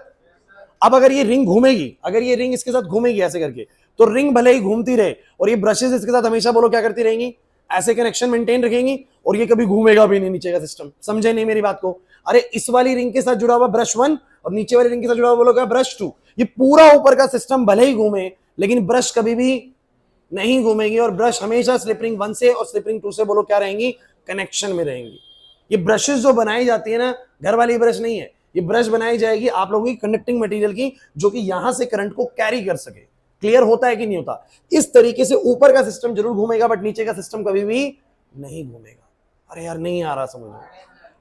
अब अगर ये रिंग घूमेगी, अगर ये रिंग इसके साथ घूमेगी ऐसे करके, तो रिंग भले ही घूमती रहे और ये ब्रशेस इसके साथ हमेशा बोलो क्या करती रहेंगी? ऐसे कनेक्शन मेंटेन रखेंगी और ये कभी घूमेगा भी नहीं नीचे का सिस्टम। समझे नहीं मेरी बात को? अरे इस वाली रिंग के साथ जुड़ा हुआ ब्रश 1 और नीचे वाली रिंग के साथ जुड़ा हुआ बोलो क्या? ब्रश 2। ये पूरा ऊपर का सिस्टम भले ही घूमे, लेकिन ब्रश कभी भी नहीं घूमेगी और ब्रश हमेशा स्लिप रिंग 1 से और स्लिप रिंग 2 से बोलो क्या रहेंगी? कनेक्शन में रहेंगी। ये ब्रशेस जो बनाई जाती है ना, घर वाली ब्रश नहीं है, ये ब्रश बनाई जाएगी आप लोगों की कंडक्टिंग मटेरियल की, जो कि यहां से करंट को कैरी कर सके। क्लियर होता है कि नहीं होता? इस तरीके से ऊपर का सिस्टम जरूर घूमेगा बट नीचे का सिस्टम कभी भी नहीं घूमेगा। अरे यार नहीं आ रहा समझ में?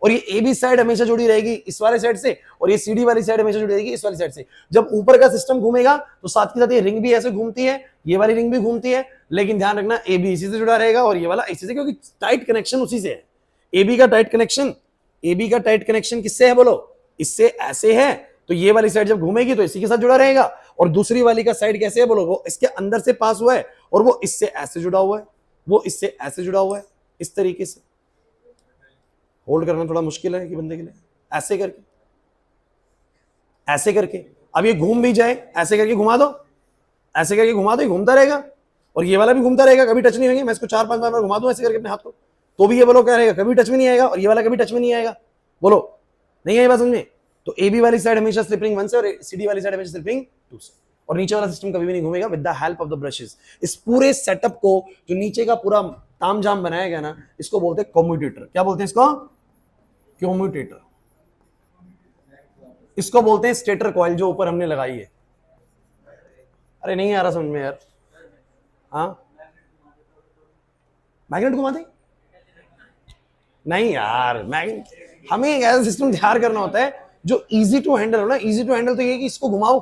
और ये ए बी साइड हमेशा जुड़ी रहेगी इस वाले साइड से और ये सी डी वाली साइड हमेशा जुड़ी रहेगी इस वाली साइड से। जब ऊपर का सिस्टम घूमेगा तो साथ के साथ ये रिंग भी ऐसे घूमती है, ये वाली रिंग भी घूमती है, लेकिन ध्यान रखना ए बी इसी से जुड़ा रहेगा और ये वाला इसी से, क्योंकि टाइट कनेक्शन उसी से है। ए बी का टाइट कनेक्शन, ए बी का टाइट कनेक्शन किससे है बोलो? इससे ऐसे है, तो ये वाली साइड जब घूमेगी तो इसी के साथ जुड़ा रहेगा। और दूसरी वाली का साइड कैसे है बोलो? वो इसके अंदर से पास हुआ है और वो इससे ऐसे जुड़ा हुआ है, वो इससे ऐसे जुड़ा हुआ है, इस तरीके से। होल्ड करना थोड़ा मुश्किल है कि बंदे के लिए, ऐसे करके, ऐसे करके। अब ये घूम भी जाए, ऐसे करके घुमा दो, ऐसे करके घुमा दो, ये घूमता रहेगा और ये वाला भी घूमता रहेगा, कभी टच नहीं होंगे। मैं इसको 4-5 बार घुमा दूं ऐसे करके अपने हाथ को, तो भी ये बोलो क्या रहेगा? कभी टच में नहीं आएगा और ये वाला कभी टच में नहीं आएगा। बोलो नहीं आई बात समझ में? तो ए बी वाली साइड हमेशा स्लिप रिंग 1 से और सी डी वाली साइड हमेशा स्लिप रिंग 2 से, और नीचे वाला सिस्टम कभी भी नहीं घूमेगा with the help of the brushes. इस पूरे सेटअप को, जो नीचे का पूरा तामझाम बनाया गया ना, इसको बोलते हैं कम्यूटेटर। क्या बोलते हैं इसको? कम्यूटेटर। इसको बोलते हैं स्टेटर कॉइल, जो ऊपर हमने लगाई है। अरे नहीं आ रहा समझ में यार? हाँ मैग्नेट घुमा दे? नहीं यार, मैग्नेट, हमें एक ऐसा सिस्टम तैयार करना होता है जो इजी टू हैंडल हो ना। इजी टू हैंडल तो ये कि इसको घुमाओ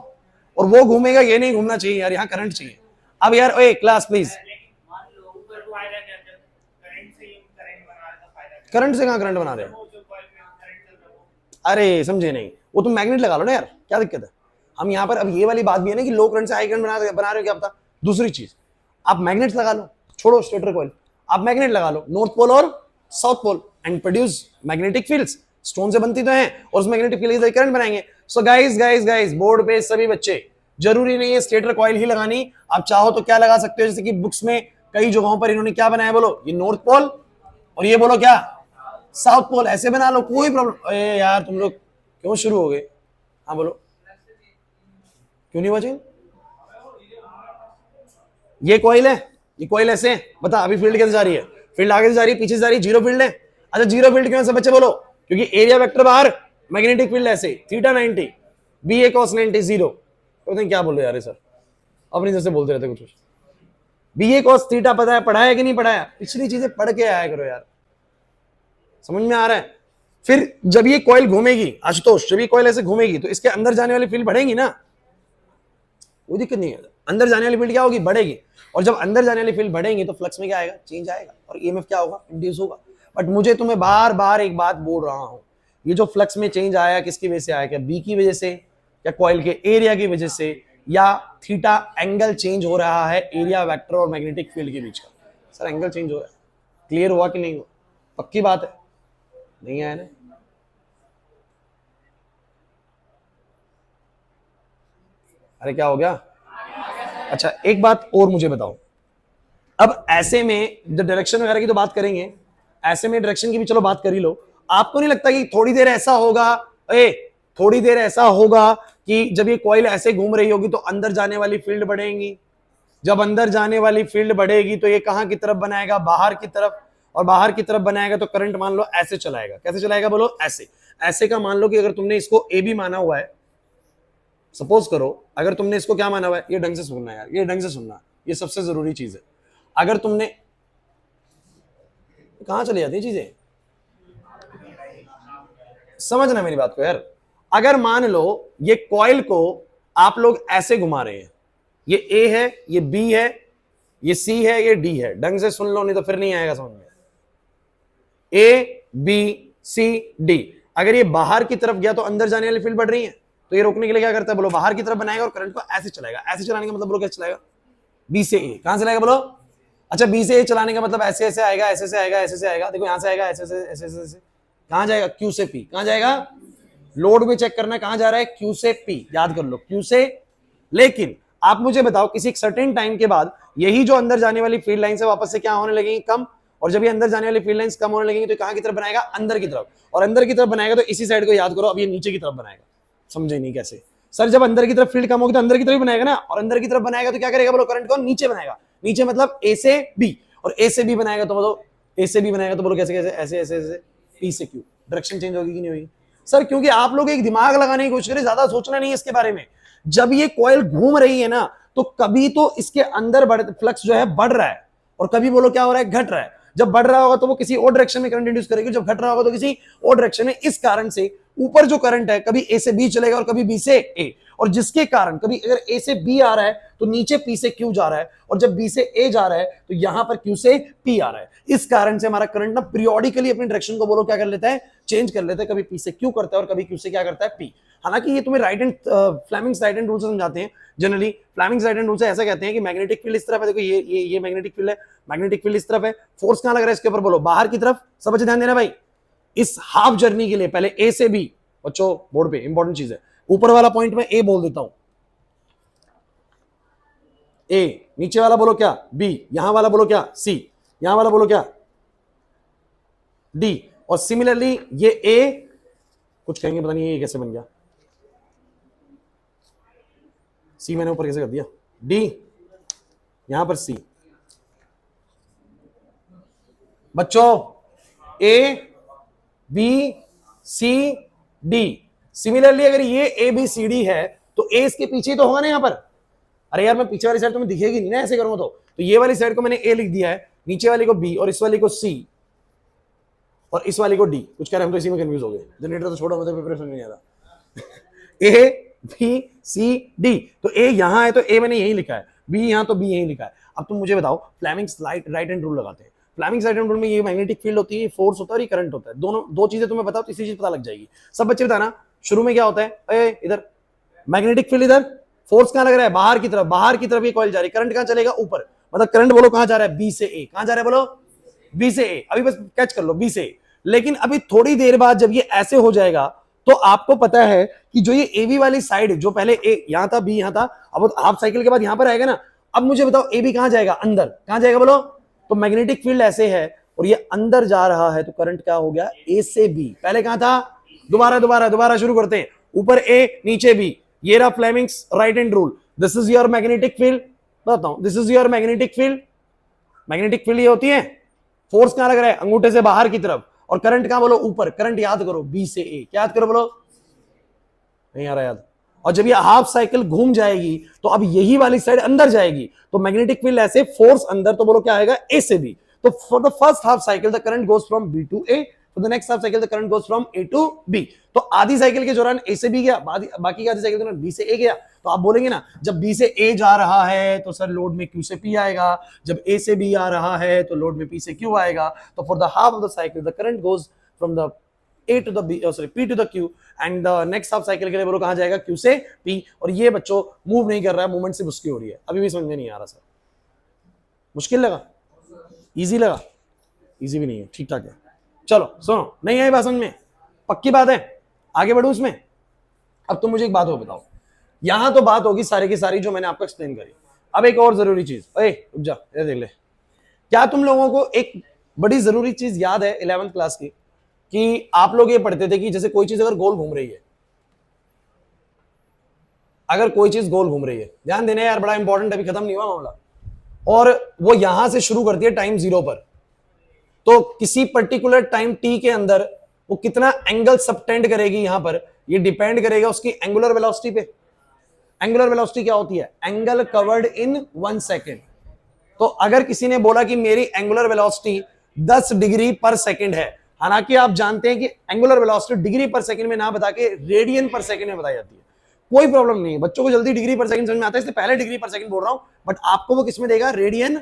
और वो घूमेगा, ये नहीं घूमना चाहिए यार, यहाँ करंट चाहिए। अब यार ओए क्लास प्लीज, करंट से कहाँ करंट बना रहे हैं? अरे समझे नहीं, वो तुम मैग्नेट लगा लो ना यार, क्या दिक्कत है। हम यहाँ पर अब ये वाली बात भी है ना कि लो करंट से हाई करंट बना रहे हो, क्या पता। दूसरी चीज, आप मैग्नेट लगा लो, छोड़ो स्टेटर कॉइल, आप मैग्नेट लगा लो नॉर्थ पोल और south pole and produce magnetic fields. Stone से बनती तो है और उस मैग्नेटिक फील्ड से करंट बनाएंगे। सो गाइस बोर्ड पे सभी बच्चे, जरूरी नहीं है स्टेटर कॉइल ही लगानी, आप चाहो तो क्या लगा सकते हो, जैसे कि बुक्स में कई जगहों पर इन्होंने क्या बनाया, बोलो ये नॉर्थ पोल और ये बोलो क्या साउथ पोल, ऐसे बना लो, कोई प्रॉब्लम। यार तुम लोग क्यों शुरू हो गए? हाँ बोलो, क्यों नहीं बचे? ये कॉइल है, ये कॉइल ऐसे है, बता अभी फील्ड कैसे जा रही है? फील्ड आगे से जा रही है, पीछे से जा रही है, जीरो फील्ड है। अच्छा जीरो फील्ड क्यों से बच्चे बोलो? क्योंकि एरिया वेक्टर बाहर, मैग्नेटिक फील्ड ऐसे, थीटा 90, बी ए cos 90 जीरो। तो क्या बोल रहे यार सर, अपनी जैसे बोलते रहते कुछ। बी ए cos थीटा पता है, पढ़ाया कि नहीं पढ़ाया? पिछली चीजें पढ़ के आया करो यार, समझ में आ रहा है? फिर जब ये कॉइल घूमेगी आशुतोष, जब ये कॉइल ऐसे घूमेगी तो इसके अंदर जाने वाली फील्ड बढ़ेगी ना, कोई दिक्कत नहीं है। अंदर जाने वाली फील्ड क्या होगी? बढ़ेगी। और जब अंदर जाने वाली फील्ड बढ़ेगी तो फ्लक्स में क्या आएगा? चेंज आएगा, और ईएमएफ क्या होगा? इंड्यूस होगा। बट मुझे तुम्हें बार बार एक बात बोल रहा हूं, ये जो फ्लक्स में चेंज आया किसकी वजह से आया? क्या बी की वजह से, या कॉइल के एरिया की वजह से, या थीटा एंगल चेंज हो रहा है एरिया वेक्टर और मैग्नेटिक फील्ड के बीच का? सर एंगल चेंज हो रहा है, क्लियर हुआ कि नहीं हुआ? पक्की बात है, नहीं आया ना? अरे क्या हो गया? अच्छा एक बात और मुझे बताओ, अब ऐसे में जो डायरेक्शन वगैरह की तो बात करेंगे, ऐसे में डायरेक्शन की भी चलो बात कर ही लो। आपको नहीं लगता कि थोड़ी देर ऐसा होगा, थोड़ी देर ऐसा होगा कि जब ये कॉइल ऐसे घूम रही होगी तो अंदर जाने वाली फील्ड बढ़ेगी। जब अंदर जाने वाली फील्ड बढ़ेगी तो ये कहां की तरफ बनाएगा? बाहर की तरफ। और बाहर की तरफ बनाएगा तो करंट मान लो ऐसे चलाएगा। कैसे चलाएगा बोलो? ऐसे। ऐसे का मान लो कि अगर तुमने इसको ए बी माना हुआ है, सपोज करो अगर तुमने इसको क्या माना हुआ है, ये ढंग से सुनना यार, ये ढंग से सुनना, ये सबसे जरूरी चीज है। अगर तुमने, कहां चली जाती चीजें, समझना मेरी बात को यार। अगर मान लो ये कॉइल को आप लोग ऐसे घुमा रहे हैं, ये ए है, ये बी है, ये सी है, ये डी है, ढंग से सुन लो नहीं तो फिर नहीं आएगा समझ में। ए बी सी डी, अगर ये बाहर की तरफ गया तो अंदर जाने वाली फील्ड बढ़ रही है, तो ये रोकने के लिए क्या करता है बोलो? बाहर की तरफ बनाएगा और करंट को ऐसे चलाएगा। ऐसे चलाने का मतलब बोलो कैसे चलाएगा? बी से ए, कहां से चलाएगा बोलो? अच्छा बी से ए चलाने का मतलब ऐसे ऐसे आएगा, ऐसे से आएगा, ऐसे से आएगा, देखो यहां से आएगा, ऐसे से ऐसे ऐसे, कहां जाएगा? क्यू से पी, कहां जाएगा? लोड में चेक करना कहां जा रहा है? क्यू से पी, याद कर लो क्यू से। लेकिन आप मुझे बताओ किसी सर्टेन टाइम के बाद यही जो अंदर जाने वाली फील्ड लाइन से वापस से क्या होने लगेंगी? कम। और जब ये अंदर जाने वाली फील्ड लाइंस कम होने लगेंगी तो कहां की तरफ बनाएगा? अंदर की तरफ। और अंदर की तरफ बनाएगा तो इसी साइड को याद करो, अब ये नीचे की तरफ बनाएगा। समझे नहीं कैसे? सर जब अंदर की तरफ फील्ड कम होगी तो अंदर की तरफ बनाएगा ना, और अंदर की तरफ बनाएगा तो क्या करेगा बोलो? करंट को नीचे बनाएगा। नीचे मतलब ए से बी, और ए से बी बनाएगा तो बोलो, ए से बी बनाएगा तो बोलो कैसे कैसे? ऐसे ऐसे ऐसे, पी से क्यू। डायरेक्शन चेंज होगी कि नहीं होगी? सर क्योंकि आप लोग एक दिमाग लगाने की कोशिश करें, ज्यादा सोचना नहीं है इसके बारे में। जब ये कॉइल घूम रही है ना, तो कभी तो इसके अंदर फ्लक्स जो है बढ़ रहा है, और कभी बोलो क्या हो रहा है? घट रहा है। जब बढ़ रहा होगा तो वो किसी और डायरेक्शन में करंट इंड्यूस करेगी, जब घट रहा होगा तो किसी और डायरेक्शन में। इस कारण से ऊपर जो करंट है कभी ए से बी चलेगा और कभी बी से ए, और जिसके कारण कभी अगर ए से बी आ रहा है तो नीचे पी से क्यू जा रहा है, और जब बी से ए जा रहा है तो यहां पर क्यू से पी आ रहा है। इस कारण से हमारा करंट ना पीरियोडिकली अपनी डायरेक्शन को बोलो क्या कर लेता है? चेंज कर लेता है। कभी पी से क्यू करता है और कभी क्यू से क्या करता है? पी। हालांकि ये तुम्हें right and Fleming's right and rule से समझाते हैं। Generally Fleming's right and rule से ऐसा कहते हैं कि मैग्नेटिक फील्ड इस तरफ है, देखो ये मैग्नेटिक फील्ड है, मैग्नेटिक फील्ड इस तरफ है, फोर्स कहां लग रहा है इसके ऊपर बोलो? बाहर की तरफ। सब बच्चे ध्यान देना भाई, इस हाफ जर्नी के लिए पहले ए से बी, बच्चों बोर्ड पे इंपॉर्टेंट चीज है, ऊपर वाला पॉइंट में ए बोल देता हूं, ए, नीचे वाला बोलो क्या? बी, यहां वाला बोलो क्या? सी, यहां वाला बोलो क्या? डी। और सिमिलरली ये ए, कुछ कहेंगे पता नहीं ये कैसे बन गया, सी मैंने ऊपर कैसे कर दिया? डी, यहां पर सी। बच्चों A B C D, similarly अगर ये ए बी सी डी है तो ए इसके पीछे तो होगा ना यहां पर। अरे यार मैं पीछे वाली साइड तुम्हें दिखेगी नहीं ना ऐसे करूंगा तो ये वाली साइड को मैंने ए लिख दिया है, नीचे वाली को बी, और इस वाली को सी, और इस वाली को डी। कुछ कह रहे हम तो इसी में कंफ्यूज हो गए, जनरेटर तो छोड़ो, मतलब पेपर समझ नहीं आता। ए बी सी डी, तो ए यहां है तो ए मैंने यही लिखा है, बी यहां तो बी यही लिखा है। अब तुम मुझे बताओ, फ्लेमिंग्स राइट एंड रूल लगाते हैं। फ्लेमिंग साइड रूल में ये मैग्नेटिक फील्ड होती है, ये फोर्स होता है और ये करंट होता है। दोनों दो चीजें तुम्हें बताओ, तीसरी चीज पता लग जाएगी। सब बच्चे बताना शुरू में क्या होता है, इधर मैग्नेटिक फील्ड, इधर फोर्स कहां लग रहा है, बाहर की तरफ, बाहर की तरफ ये कॉइल जा रही है, करंट कहां चलेगा, ऊपर, मतलब करंट बोलो कहां जा रहा है, बी से ए, कहां जा रहा है बोलो, बी से ए, अभी बस कैच कर लो बी से ए। लेकिन अभी थोड़ी देर बाद जब ये ऐसे हो जाएगा तो आपको पता है कि जो ये एबी वाली साइड, जो पहले ए यहां था, बी यहां था, अब हाफ साइकिल के बाद यहां पर आएगा ना, अब मुझे बताओ ए बी कहां जाएगा, अंदर, कहां जाएगा बोलो, तो मैग्नेटिक फील्ड ऐसे है और ये अंदर जा रहा है, तो करंट क्या हो गया, ए से बी, पहले कहां था, दोबारा दोबारा दोबारा शुरू करते हैं, ऊपर ए नीचे बी, ये रहा Fleming's right hand rule, this is your magnetic field, बताता हूं, this is your magnetic field, magnetic field ये होती है, फोर्स कहां लग रहा है, अंगूठे से बाहर की तरफ, और करंट कहां बोलो, ऊपर, करंट याद करो बी से ए, क्या याद करो बोलो, नहीं आ रहा याद। और जब ये हाफ साइकिल घूम जाएगी तो अब यही वाली साइड अंदर जाएगी, तो मैग्नेटिक फील्ड ऐसे, फोर्स अंदर, तो बोलो क्या आएगा, ए से बी। तो for the first half cycle the current goes from B to A, for the next half cycle the current goes from A to B. तो आधी साइकिल के दौरान ए से बी गया, बाकी की आधी साइकिल के दौरान बी से ए गया। तो आप बोलेंगे ना, जब बी से ए जा रहा है तो सर लोड में क्यू से पी आएगा, जब ए से बी आ रहा है तो लोड में पी से क्यू आएगा। तो for the half of the cycle the current goes from the A to the B, P to the Q, and the next half cycle के लिए बोलो कहां जाएगा, Q से P। और ये बच्चों मूव नहीं कर रहा है, मूवमेंट सिर्फ उसकी हो रही है। अभी भी समझ में नहीं आ रहा सर, मुश्किल लगा, इजी लगा, इजी भी नहीं है, ठीक ठाक है। चलो सुनो, नहीं आई बात समझ में, पक्की बात है, आगे बढ़ू उसमें। अब तुम मुझे एक बात हो बताओ, यहां तो बात होगी सारी की सारी जो मैंने आपको एक्सप्लेन करी। अब एक और जरूरी चीज, रुक जा, ये देख ले, क्या तुम लोगों को एक बड़ी जरूरी चीज याद है 11th क्लास की, कि आप लोग ये पढ़ते थे कि जैसे कोई चीज अगर गोल घूम रही है, अगर कोई चीज गोल घूम रही है, ध्यान देना यार, बड़ा इंपॉर्टेंट, अभी खत्म नहीं हुआ मामला, और वो यहां से शुरू करती है टाइम 0 पर, तो किसी पर्टिकुलर टाइम टी के अंदर वो कितना एंगल सबटेंड करेगी, यहां पर ये डिपेंड करेगा उसकी एंगुलर वेलोसिटी पे। एंगुलर वेलोसिटी क्या होती है, एंगल कवर्ड इन 1 सेकेंड। तो अगर किसी ने बोला कि मेरी एंगुलर वेलोसिटी 10 डिग्री पर सेकेंड है, हालांकि आप जानते हैं कि एंगुलर वेलोसिटी डिग्री पर सेकंड में ना बता के रेडियन पर सेकंड में बताई जाती है, कोई प्रॉब्लम नहीं है, बच्चों को जल्दी डिग्री पर सेकंड समझ में आता है, इसलिए पहले डिग्री पर सेकंड बोल रहा हूं, बट आपको वो किसमें देगा, रेडियन।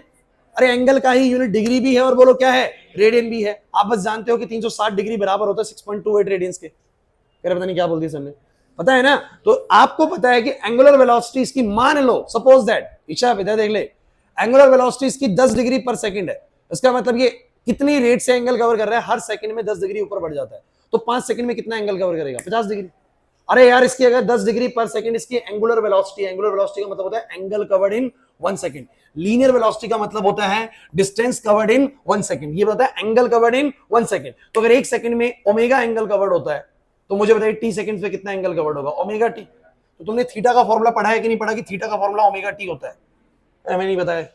अरे एंगल का ही यूनिट डिग्री भी है और बोलो क्या है, रेडियन भी है। आप बस जानते हो कि 360 डिग्री बराबर होता है 6.28 रेडियंस के, पता नहीं क्या बोल दिया सर ने, पता है ना। तो आपको पता है कि एंगुलर वेलोसिटी इसकी, मान लो सपोज दैट, इच्छा विद्या देख ले, एंगुलर वेलोसिटी इसकी 10 डिग्री पर सेकंड है, इसका मतलब ये कितनी रेट से एंगल कवर कर रहा है, हर सेकंड में 10 डिग्री ऊपर बढ़ जाता है, तो 5 सेकंड में कितना एंगल कवर करेगा, 50 डिग्री। अरे यार इसकी अगर 10 डिग्री पर सेकंड इसकी एंगुलर वेलोसिटी, एंगुलर वेलोसिटी का मतलब होता है angle covered in 1 second, linear velocity का मतलब होता है डिस्टेंस कवर्ड इन 1 सेकंड, ये होता है एंगल कवर्ड इन 1 सेकंड। तो अगर 1 सेकंड में ओमेगा एंगल कवर्ड होता है, तो मुझे बताइए टी सेकंड पे कितना एंगल कवर्ड होगा, ओमेगा टी। तो तुमने थीटा का फॉर्मूला पढ़ा है कि नहीं पढ़ा, कि थीटा का फॉर्मूला ओमेगा टी होता है, हमें नहीं बताया।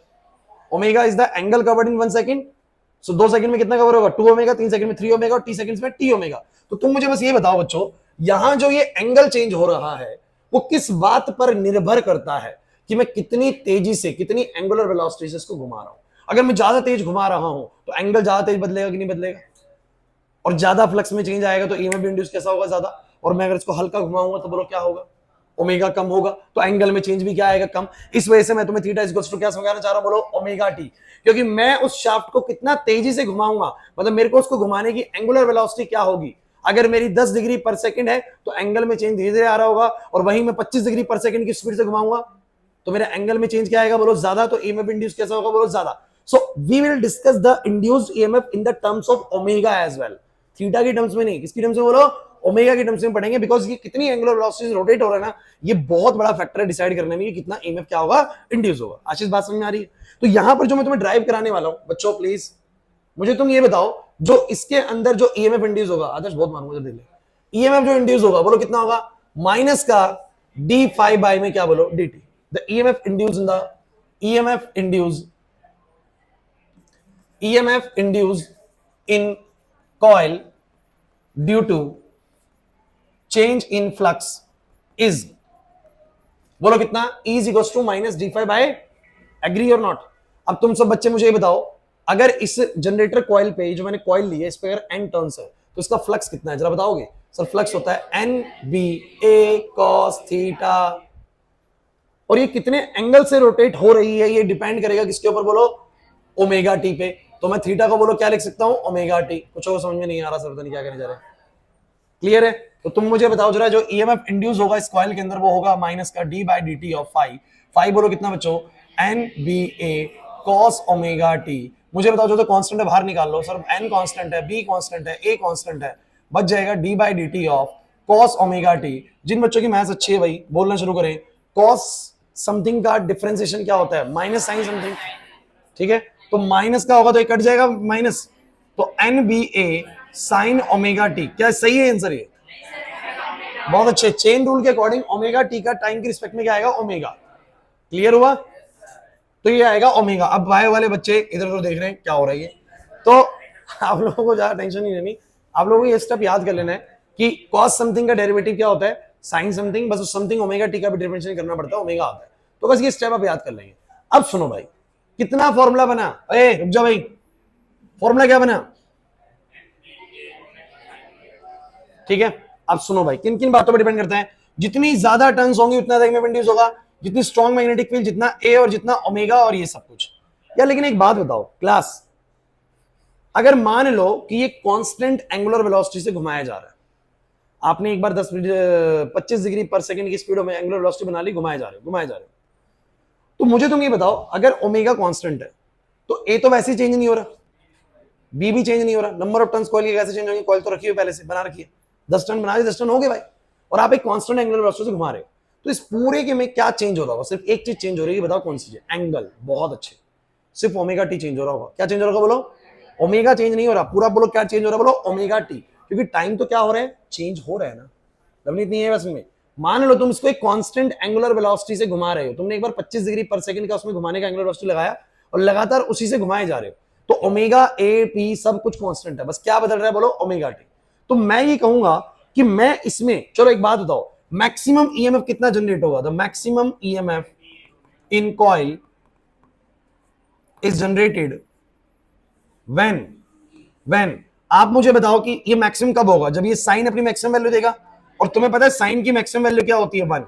Omega is the angle covered in 1 second, so 2 second में कितना कवर होगा, 2 ओमेगा, 3 सेकंड में 3 ओमेगा, और टी सेकंड्स में टी ओमेगा। तो तुम मुझे बस ये बताओ बच्चों, यहां जो ये एंगल चेंज हो रहा है वो किस बात पर निर्भर करता है, कि मैं कितनी तेजी से, कितनी एंगुलर वेलोसिटी से इसको घुमा रहा हूं। अगर मैं ज्यादा तेज घुमा रहा हूं तो एंगल ज्यादा तेज बदलेगा कि नहीं बदलेगा, और ज्यादा फ्लक्स में चेंज आएगा तो ईएमएफ इंड्यूस कैसा होगा, ज्यादा। और मैं अगर इसको हल्का घुमाऊंगा तो बोलो क्या होगा, ओमेगा कम होगा, तो एंगल में चेंज भी क्या आएगा, कम। इस वजह से मैं तुम्हें थीटा इक्वल्स टू क्या समझाना चाह रहा हूं, बोलो ओमेगा टी, क्योंकि मैं उस शाफ्ट को कितना तेजी से घुमाऊंगा, मतलब मेरे को उसको घुमाने की एंगुलर वेलोसिटी क्या होगी। अगर मेरी 10 डिग्री पर सेकंड है तो एंगल में चेंज धीरे धीरे आ रहा होगा, और वहीं मैं 25 डिग्री पर सेकंड की स्पीड से घुमाऊंगा तो मेरा एंगल में चेंज क्या आएगा, बोलो ज्यादा, तो ईएमएफ इंड्यूस कैसा होगा, बोलो ज्यादा। So we will discuss the induced EMF in the terms of omega as well, theta की टर्म्स में नहीं, किसकी टर्म्स में बोलो, ओमेगा की टर्म्स में पढ़ेंगे, बिकॉज ये कितनी एंगुलर वेलोसिटी रोटेट हो रहा है ना, ये बहुत बड़ा फैक्टर है डिसाइड करने में कि कितना ईएमएफ क्या होगा, इंड्यूस होगा। आशीष बात समझ में आ रही है। तो यहां पर जो मैं तुम्हें ड्राइव कराने वाला हूं बच्चों, प्लीज मुझे तुम ये बताओ, जो इसके अंदर जो ईएमएफ इंड्यूस होगा, आदर्श बहुत मारूंगा, देख ले, ईएमएफ जो इंड्यूस होगा बोलो कितना होगा, माइनस का डी फाई बाय में क्या बोलो, D T. The EMF induce in the EMF induce in coil due to change in flux is, बोलो कितना, E is equal to minus D phi by, agree और नॉट। अब तुम सब बच्चे मुझे ये बताओ, अगर इस जनरेटर कॉइल पे, जो मैंने कॉइल ली है, इस पे अगर n टर्न्स है तो इसका फ्लक्स कितना है, जरा बताओगे। सर फ्लक्स होता है N b a cos theta, और ये कितने एंगल से रोटेट हो रही है ये डिपेंड करेगा किसके ऊपर, बोलो ओमेगा टी पे। तो मैं थीटा को बोलो क्या लिख सकता हूं, ओमेगा टी। कुछ और समझ में नहीं आ रहा सर, पता नहीं क्या कहने जा रहे हैं। क्लियर है? तो तुम मुझे बताओ जरा, जो ईएमएफ इंड्यूस होगा इस कॉइल के अंदर वो होगा माइनस का d by d t of phi. Phi बोलो कितना बच्चों, n b a cos omega t. मुझे बताओ जो तो कांस्टेंट है बाहर निकाल लो सर, एन कांस्टेंट है, बी कांस्टेंट है, ए कांस्टेंट है, बच जाएगा d by d t of cos omega t. जिन बच्चों की मैथ्स अच्छी है भाई बोलना शुरू करें। कॉस समथिंग का डिफरेंशिएशन क्या होता है, माइनस साइन समथिंग, ठीक है? तो माइनस का होगा तो ये कट जाएगा माइनस, तो एन बी ए साइन ओमेगा टी। क्या सही है आंसर ये? बहुत अच्छे। चेन रूल के अकॉर्डिंग ओमेगा टी का टाइम के रिस्पेक्ट में क्या आएगा, ओमेगा। क्लियर हुआ? तो ये आएगा ओमेगा। अब बाय वाले बच्चे इधर उधर देख रहे हैं क्या हो रहा है ये, तो आप लोगों को ज्यादा टेंशन नहीं लेनी। आप लोगों को ये स्टेप याद कर लेना है कि कॉस समथिंग का डेरिवेटिव क्या होता है, साइन समथिंग, बस उस समथिंग ओमेगा टी का भी डिफरेंशिएट करना पड़ता है, ओमेगा आता है। तो बस ये स्टेप आप याद कर लेंगे। अब सुनो भाई, कितना फॉर्मूला बना, ए रुक जा भाई, फॉर्मूला क्या बना, ठीक है? अब सुनो भाई, किन किन बातों पर डिपेंड करता है, जितनी ज्यादा टर्न्स होंगी उतना ज्यादा ईएमएफ इंड्यूस होगा, जितनी स्ट्रॉन्ग मैग्नेटिक फील्ड, जितना ए और जितना ओमेगा और ये सब कुछ। यार लेकिन एक बात बताओ क्लास, अगर मान लो कि ये कांस्टेंट एंगुलर वेलोसिटी से घुमाया जा रहा है, आपने एक बार 25 डिग्री पर सेकंड की स्पीड में एंगुलर वेलोसिटी बना ली, घुमाए जा रहे हो, तो मुझे तुम ये बताओ, अगर ओमेगा कांस्टेंट है तो ए तो वैसे ही चेंज नहीं हो रहा, बी भी चेंज नहीं हो रहा, नंबर ऑफ टर्न्स कॉइल की कैसे चेंज होंगे, कॉइल तो रखी हुई पहले से बना रखी है, 10 टर्न बना 10 टर्न हो गए भाई, और आप एक कांस्टेंट एंगुलर वेलोसिटी से घुमा रहे हो, तो इस पूरे के में क्या चेंज हो रहा होगा, सिर्फ एक चीज चेंज हो रही है, बताओ कौन सी है, एंगल। बहुत अच्छे, सिर्फ ओमेगा टी चेंज हो रहा होगा। क्या चेंज हो रहा होगा बोलो, ओमेगा चेंज नहीं हो रहा, पूरा बोलो क्या चेंज हो रहा है, बोलो ओमेगा टी, क्योंकि टाइम तो क्या हो रहा है, चेंज हो रहा है ना। लवनीत नहीं है बस में, मान लो तुम इसको एक कांस्टेंट एंगुलर वेलोसिटी से घुमा रहे हो, तुमने एक बार 25 डिग्री पर सेकंड का उसमें घुमाने का एंगुलर वेलोसिटी लगाया और लगातार उसी से घुमाए जा रहे हो, तो ओमेगा ए पी सब कुछ कांस्टेंट है, बस क्या बदल रहा है बोलो, ओमेगा टी। तो मैं ये कहूंगा कि मैं इसमें, चलो एक बात बताओ, मैक्सिमम ईएमएफ कितना जनरेट होगा, the maximum EMF in coil is generated when आप मुझे बताओ कि ये मैक्सिमम कब होगा, जब ये साइन अपनी मैक्सिमम वैल्यू देगा, और तुम्हें पता है साइन की मैक्सिमम वैल्यू क्या होती है, 1।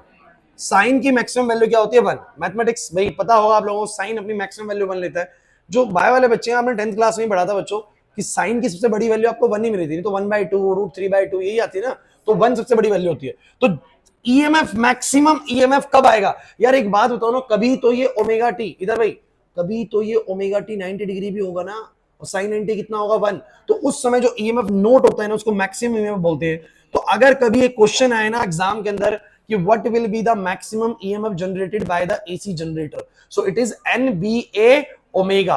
साइन की मैक्सिमम वैल्यू क्या होती है, 1। मैथमेटिक्स भाई पता होगा आप लोगों को, साइन अपनी मैक्सिमम वैल्यू 1 लेता है। जो बाय वाले बच्चे हैं, आपने 10th क्लास में पढ़ा था बच्चों कि साइन की सबसे बड़ी वैल्यू आपको 1 ही मिली थी, तो 1/2 √3/2 यही आती है ना, तो 1 सबसे बड़ी वैल्यू होती है। तो ईएमएफ, मैक्सिमम ईएमएफ कब आएगा यार, एक बात बताओ ना, कभी तो ये ओमेगा टी, इधर भाई, कभी तो ये ओमेगा टी 90 डिग्री भी होगा ना, और साइन 90 कितना होगा, 1। तो उस समय जो ईएमएफ नोट होता है ना, उसको मैक्सिमम ईएमएफ बोलते हैं। तो अगर कभी एक क्वेश्चन आए ना एग्जाम के अंदर कि what will be the maximum EMF generated by the AC generator, so it is NBA omega.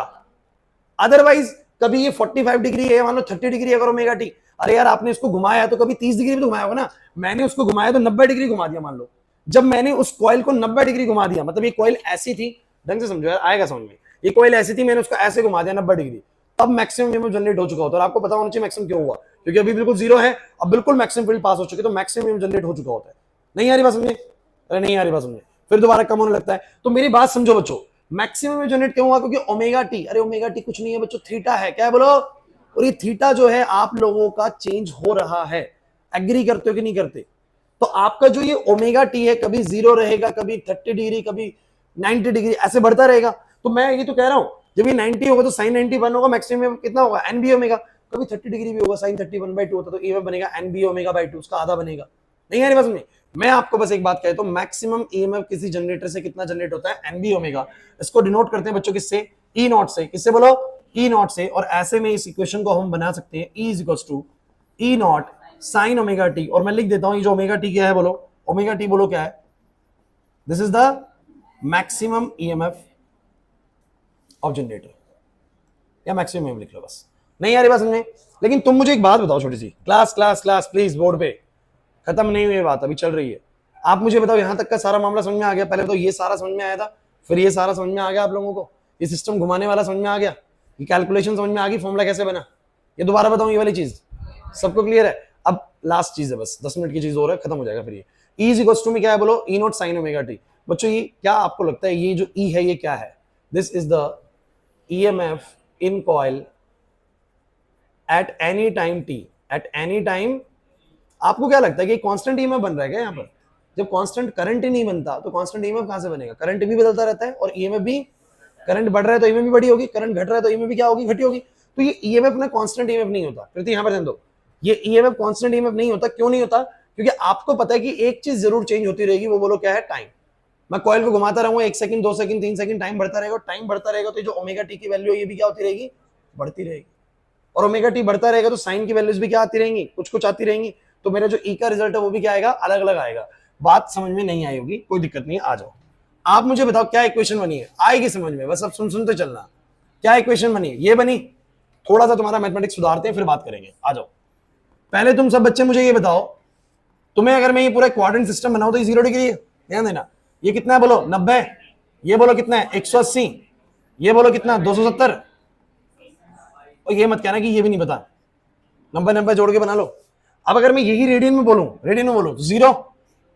Otherwise कभी ये 45 डिग्री है, मान लो 30 डिग्री अगर ओमेगा टी, अरे यार आपने इसको घुमाया है तो कभी 30 डिग्री भी तो घुमाया होगा ना, मैंने उसको घुमाया तो 90 डिग्री घुमा दिया, मान लो जब मैंने उस कॉइल को 90 डिग्री घुमा दिया, मतलब ये कॉइल ऐसी थी, ढंग से समझो यार, आएगा समझ में, ये कॉइल ऐसी थी, मैंने उसको ऐसे घुमा दिया 90 डिग्री, तब मैक्सिमम ईएमएफ जनरेट हो चुका होता है। और आपको पता होना चाहिए मैक्सिमम क्यों हुआ, क्योंकि अभी बिल्कुल जीरो है, अब बिल्कुल मैक्सिमम फील्ड पास हो चुकी है, तो मैक्सिमम ईएमएफ जनरेट हो चुका होता है। नहीं आ रही बात समझे, अरे नहीं आ रही बात समझे, फिर दोबारा कम होने लगता है। तो मेरी बात समझो बच्चों, मैक्सिमम जनरेट क्यों हुआ, क्योंकि ओमेगा टी, अरे ओमेगा टी कुछ नहीं है बच्चों, थीटा है, क्या है बोलो, और ये थीटा जो है आप लोगों का चेंज हो रहा है, एग्री करते हो कि नहीं करते? तो आपका जो ये ओमेगा टी है, कभी 0 रहेगा, कभी 30 डिग्री, कभी 90 डिग्री, ऐसे बढ़ता रहेगा। तो मैं ये तो कह रहा हूं, जब ये 90 होगा तो साइन 91 होगा, मैक्सिमम कितना होगा, एन बी ओमेगा। कभी 30 डिग्री भी होगा, साइन 31/2 होता, तो ईएमएफ बनेगा एन बी ओमेगा/2, उसका आधा बनेगा। नहीं आ रही बात समझ में? मैं आपको बस एक बात कहता हूं, मैक्सिमम ईएमएफ किसी जनरेटर से कितना जनरेट होता है, एन बी ओमेगा। इसको डिनोट करते हैं बच्चों किससे, ई नॉट से, किससे बोलो, ई नॉट से। और ऐसे में इस इक्वेशन को हम बना सकते हैं, E is equal to E not sine omega T, और मैं लिख देता हूं ये जो ओमेगा टी क्या है बोलो, ओमेगा टी बोलो क्या है, this is the maximum EMF of generator, या मैक्सिमम ईएमएफ लिख लो बस। नहीं आ रही बात समझ में? लेकिन तुम मुझे एक बात बताओ छोटी सी, class class class please, board पे खत्म नहीं हुई बात, अभी चल रही है। आप मुझे बताओ यहां तक का सारा मामला समझ में आ गया? पहले तो ये सारा समझ में आया था, फिर ये सारा समझ में आ गया आप लोगों को, ये सिस्टम घुमाने वाला समझ में आ गया, ये कैलकुलेशन समझ में आ गई, फॉर्मूला कैसे बना, ये दोबारा बताऊं ये वाली चीज सबको क्लियर है? अब लास्ट चीज है, बस 10 मिनट की चीज हो रहा है, खत्म हो जाएगा फिर ये। ई इज इक्वल टू में क्या है बोलो, ई नॉट साइन ओमेगा टी। बच्चों ये क्या आपको लगता है, ये जो ई है ये क्या है? This is the EMF in coil at any time T, at any time. आपको क्या लगता है कि कांस्टेंट ईएमएफ बन रहा है क्या यहाँ पर? जब कांस्टेंट करंट ही नहीं बनता तो कांस्टेंट ईएमएफ कहां से बनेगा? करंट भी बदलता रहता है और ईएमएफ भी करंट बढ़ रहा है तो ईएमएफ भी बढ़ी होगी, करंट घट रहा है तो ईएमएफ भी क्या होगी, घटी होगी। तो ये ईएमएफ ना कांस्टेंट ईएमएफ नहीं होता। कृति यहां पर ध्यान दो, ये ईएमएफ कांस्टेंट ईएमएफ नहीं होता। क्यों नहीं होता? क्योंकि आपको पता है कि एक चीज जरूर चेंज होती रहेगी, वो बोलो क्या है, टाइम। मैं कॉइल को घुमाता रहूंगा 1 सेकंड 2 सेकंड 3 सेकंड, टाइम बढ़ता रहेगा, टाइम बढ़ता रहेगा तो जो ओमेगा टी की वैल्यू है ये भी क्या होती रहेगी, बढ़ती रहेगी। और ओमेगा टी बढ़ता रहेगा तो साइन की वैल्यूज भी क्या आती रहेंगी, कुछ कुछ आती रहेंगी। तो मेरा जो ई का रिजल्ट है वो भी क्या आएगा, अलग अलग आएगा। बात समझ में नहीं आई होगी, कोई दिक्कत नहीं, आ जाओ। आप मुझे बताओ क्या इक्वेशन बनी है, आएगी समझ में, बस अब सुन सुनते चलना। क्या इक्वेशन बनी है, ये बनी। थोड़ा सा तुम्हारा मैथमेटिक्स सुधारते हैं फिर बात करेंगे, आ जाओ। पहले तुम सब बच्चे मुझे ये बताओ, तुम्हें अगर मैं ये पूरा क्वाड्रेंट सिस्टम बनाऊं तो ये 0 डिग्री है, ध्यान देना। ये कितना है बोलो, 90। ये बोलो कितना है, 180। ये बोलो कितना, 270। और ये मत कहना कि ये भी नहीं पता, 90 जोड़ के बना लो। अब अगर मैं यही रेडियन में बोलूं, तो 0।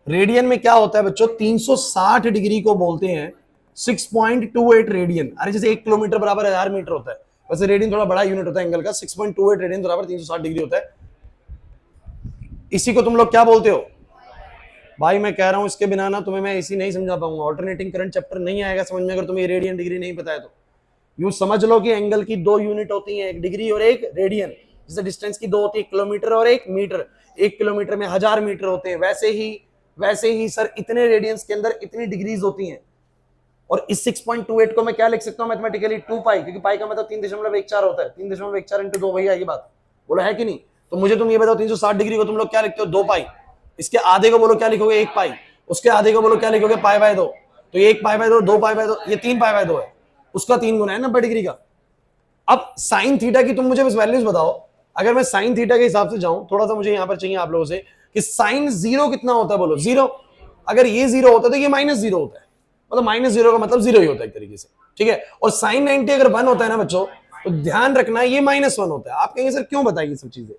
रेडियन में क्या होता है बच्चों, 360 डिग्री को बोलते हैं 6.28 रेडियन। अरे जैसे 1 किलोमीटर बराबर 1000 मीटर होता है, वैसे रेडियन थोड़ा बड़ा यूनिट होता है एंगल का। 6.28 रेडियन बराबर 360 डिग्री होता है। इसी को तुम लोग क्या बोलते हो भाई, मैं कह रहा हूं इसके बिना ना तुम्हें मैं इसी नहीं समझा पाऊंगा। ऑल्टरनेटिंग करंट चैप्टर नहीं आएगा समझ में अगर तुम्हें रेडियन डिग्री नहीं पता है तो। यूं समझ लो कि एंगल की 2 यूनिट होती हैं, एक डिग्री और एक रेडियन। जैसे डिस्टेंस की 2 होती है, किलोमीटर और एक मीटर। 1 किलोमीटर में 1000 मीटर होते हैं, वैसे ही सर इतने रेडियंस के अंदर इतनी डिग्रीज होती हैं। और इस 6.28 को मैं क्या लिख सकता हूं मैथमेटिकली, 2 पाई, क्योंकि पाई का मतलब 3.14 होता है। 3.14 इंटू 2, भैया ये बात बोला है कि नहीं। तो मुझे तुम ये बताओ 360 डिग्री को तुम लोग क्या लिखते हो, 2 पाई। इसके आधे को बोलो क्या लिखोगे, 1 पाई। उसके आधे को बोलो क्या लिखोगे, पाई बाय 2। तो ये 1 पाई बाय 2, 2 पाई बाय 2, ये 3 पाई बाय 2 है। उसका 3 गुना है 90 डिग्री का। अब साइन थीटा की तुम मुझे बस वैल्यूज बताओ। अगर मैं साइन थीटा के हिसाब से जाऊं, थोड़ा सा मुझे यहां पर चाहिए आप लोगों से कि साइन 0 कितना होता है, बोलो 0। अगर ये 0 होता है तो ये -0 होता है, मतलब -0 का मतलब 0 ही होता है एक तरीके से, ठीक है। और साइन 90 अगर 1 होता है ना बच्चों, तो ध्यान रखना ये -1 होता है। आप कहेंगे सर क्यों बताइए सब चीजें,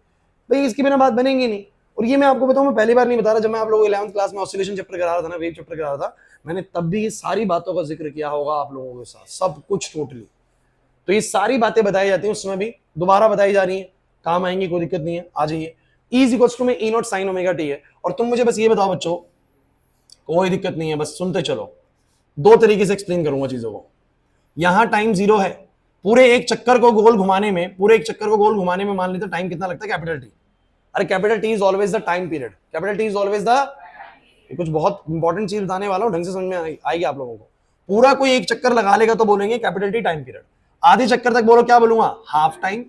भाई इसके बिना बात बनेंगी नहीं। और ये मैं आपको बताऊं, मैं पहली बार नहीं बता रहा, जब मैं आप लोगों को 11th क्लास में ऑसिलेशन चैप्टर करा रहा था ना, वेव चैप्टर करा रहा था, मैंने तब भी ये सारी बातों का जिक्र किया होगा आप लोगों के साथ, सब कुछ टोटली। तो ये सारी बातें बताई जाती हैं उस समय भी, दोबारा बताई जा रही हैं, काम आएंगी, कोई दिक्कत नहीं है, आ जाइए। E इक्वल्स टू में E not sine omega T है। और तुम मुझे बस ये बताओ बच्चों, कोई दिक्कत नहीं है, बस सुनते चलो। 2 तरीके से एक्सप्लेन करूंगा चीजों को। यहां टाइम 0 है, पूरे एक चक्कर को गोल घुमाने में मान लेते टाइम कितना लगता है, कैपिटल टी। अरे capital T is always the time period, capital T is always the, कुछ बहुत इंपॉर्टेंट चीज बताने वाला हूं, ढंग से समझ में आएगी आप लोगों को। पूरा कोई एक चक्कर लगा लेगा तो बोलेंगे कैपिटल टी टाइम पीरियड। आधे चक्कर तक बोलो क्या बोलूंगा, हाफ टाइम।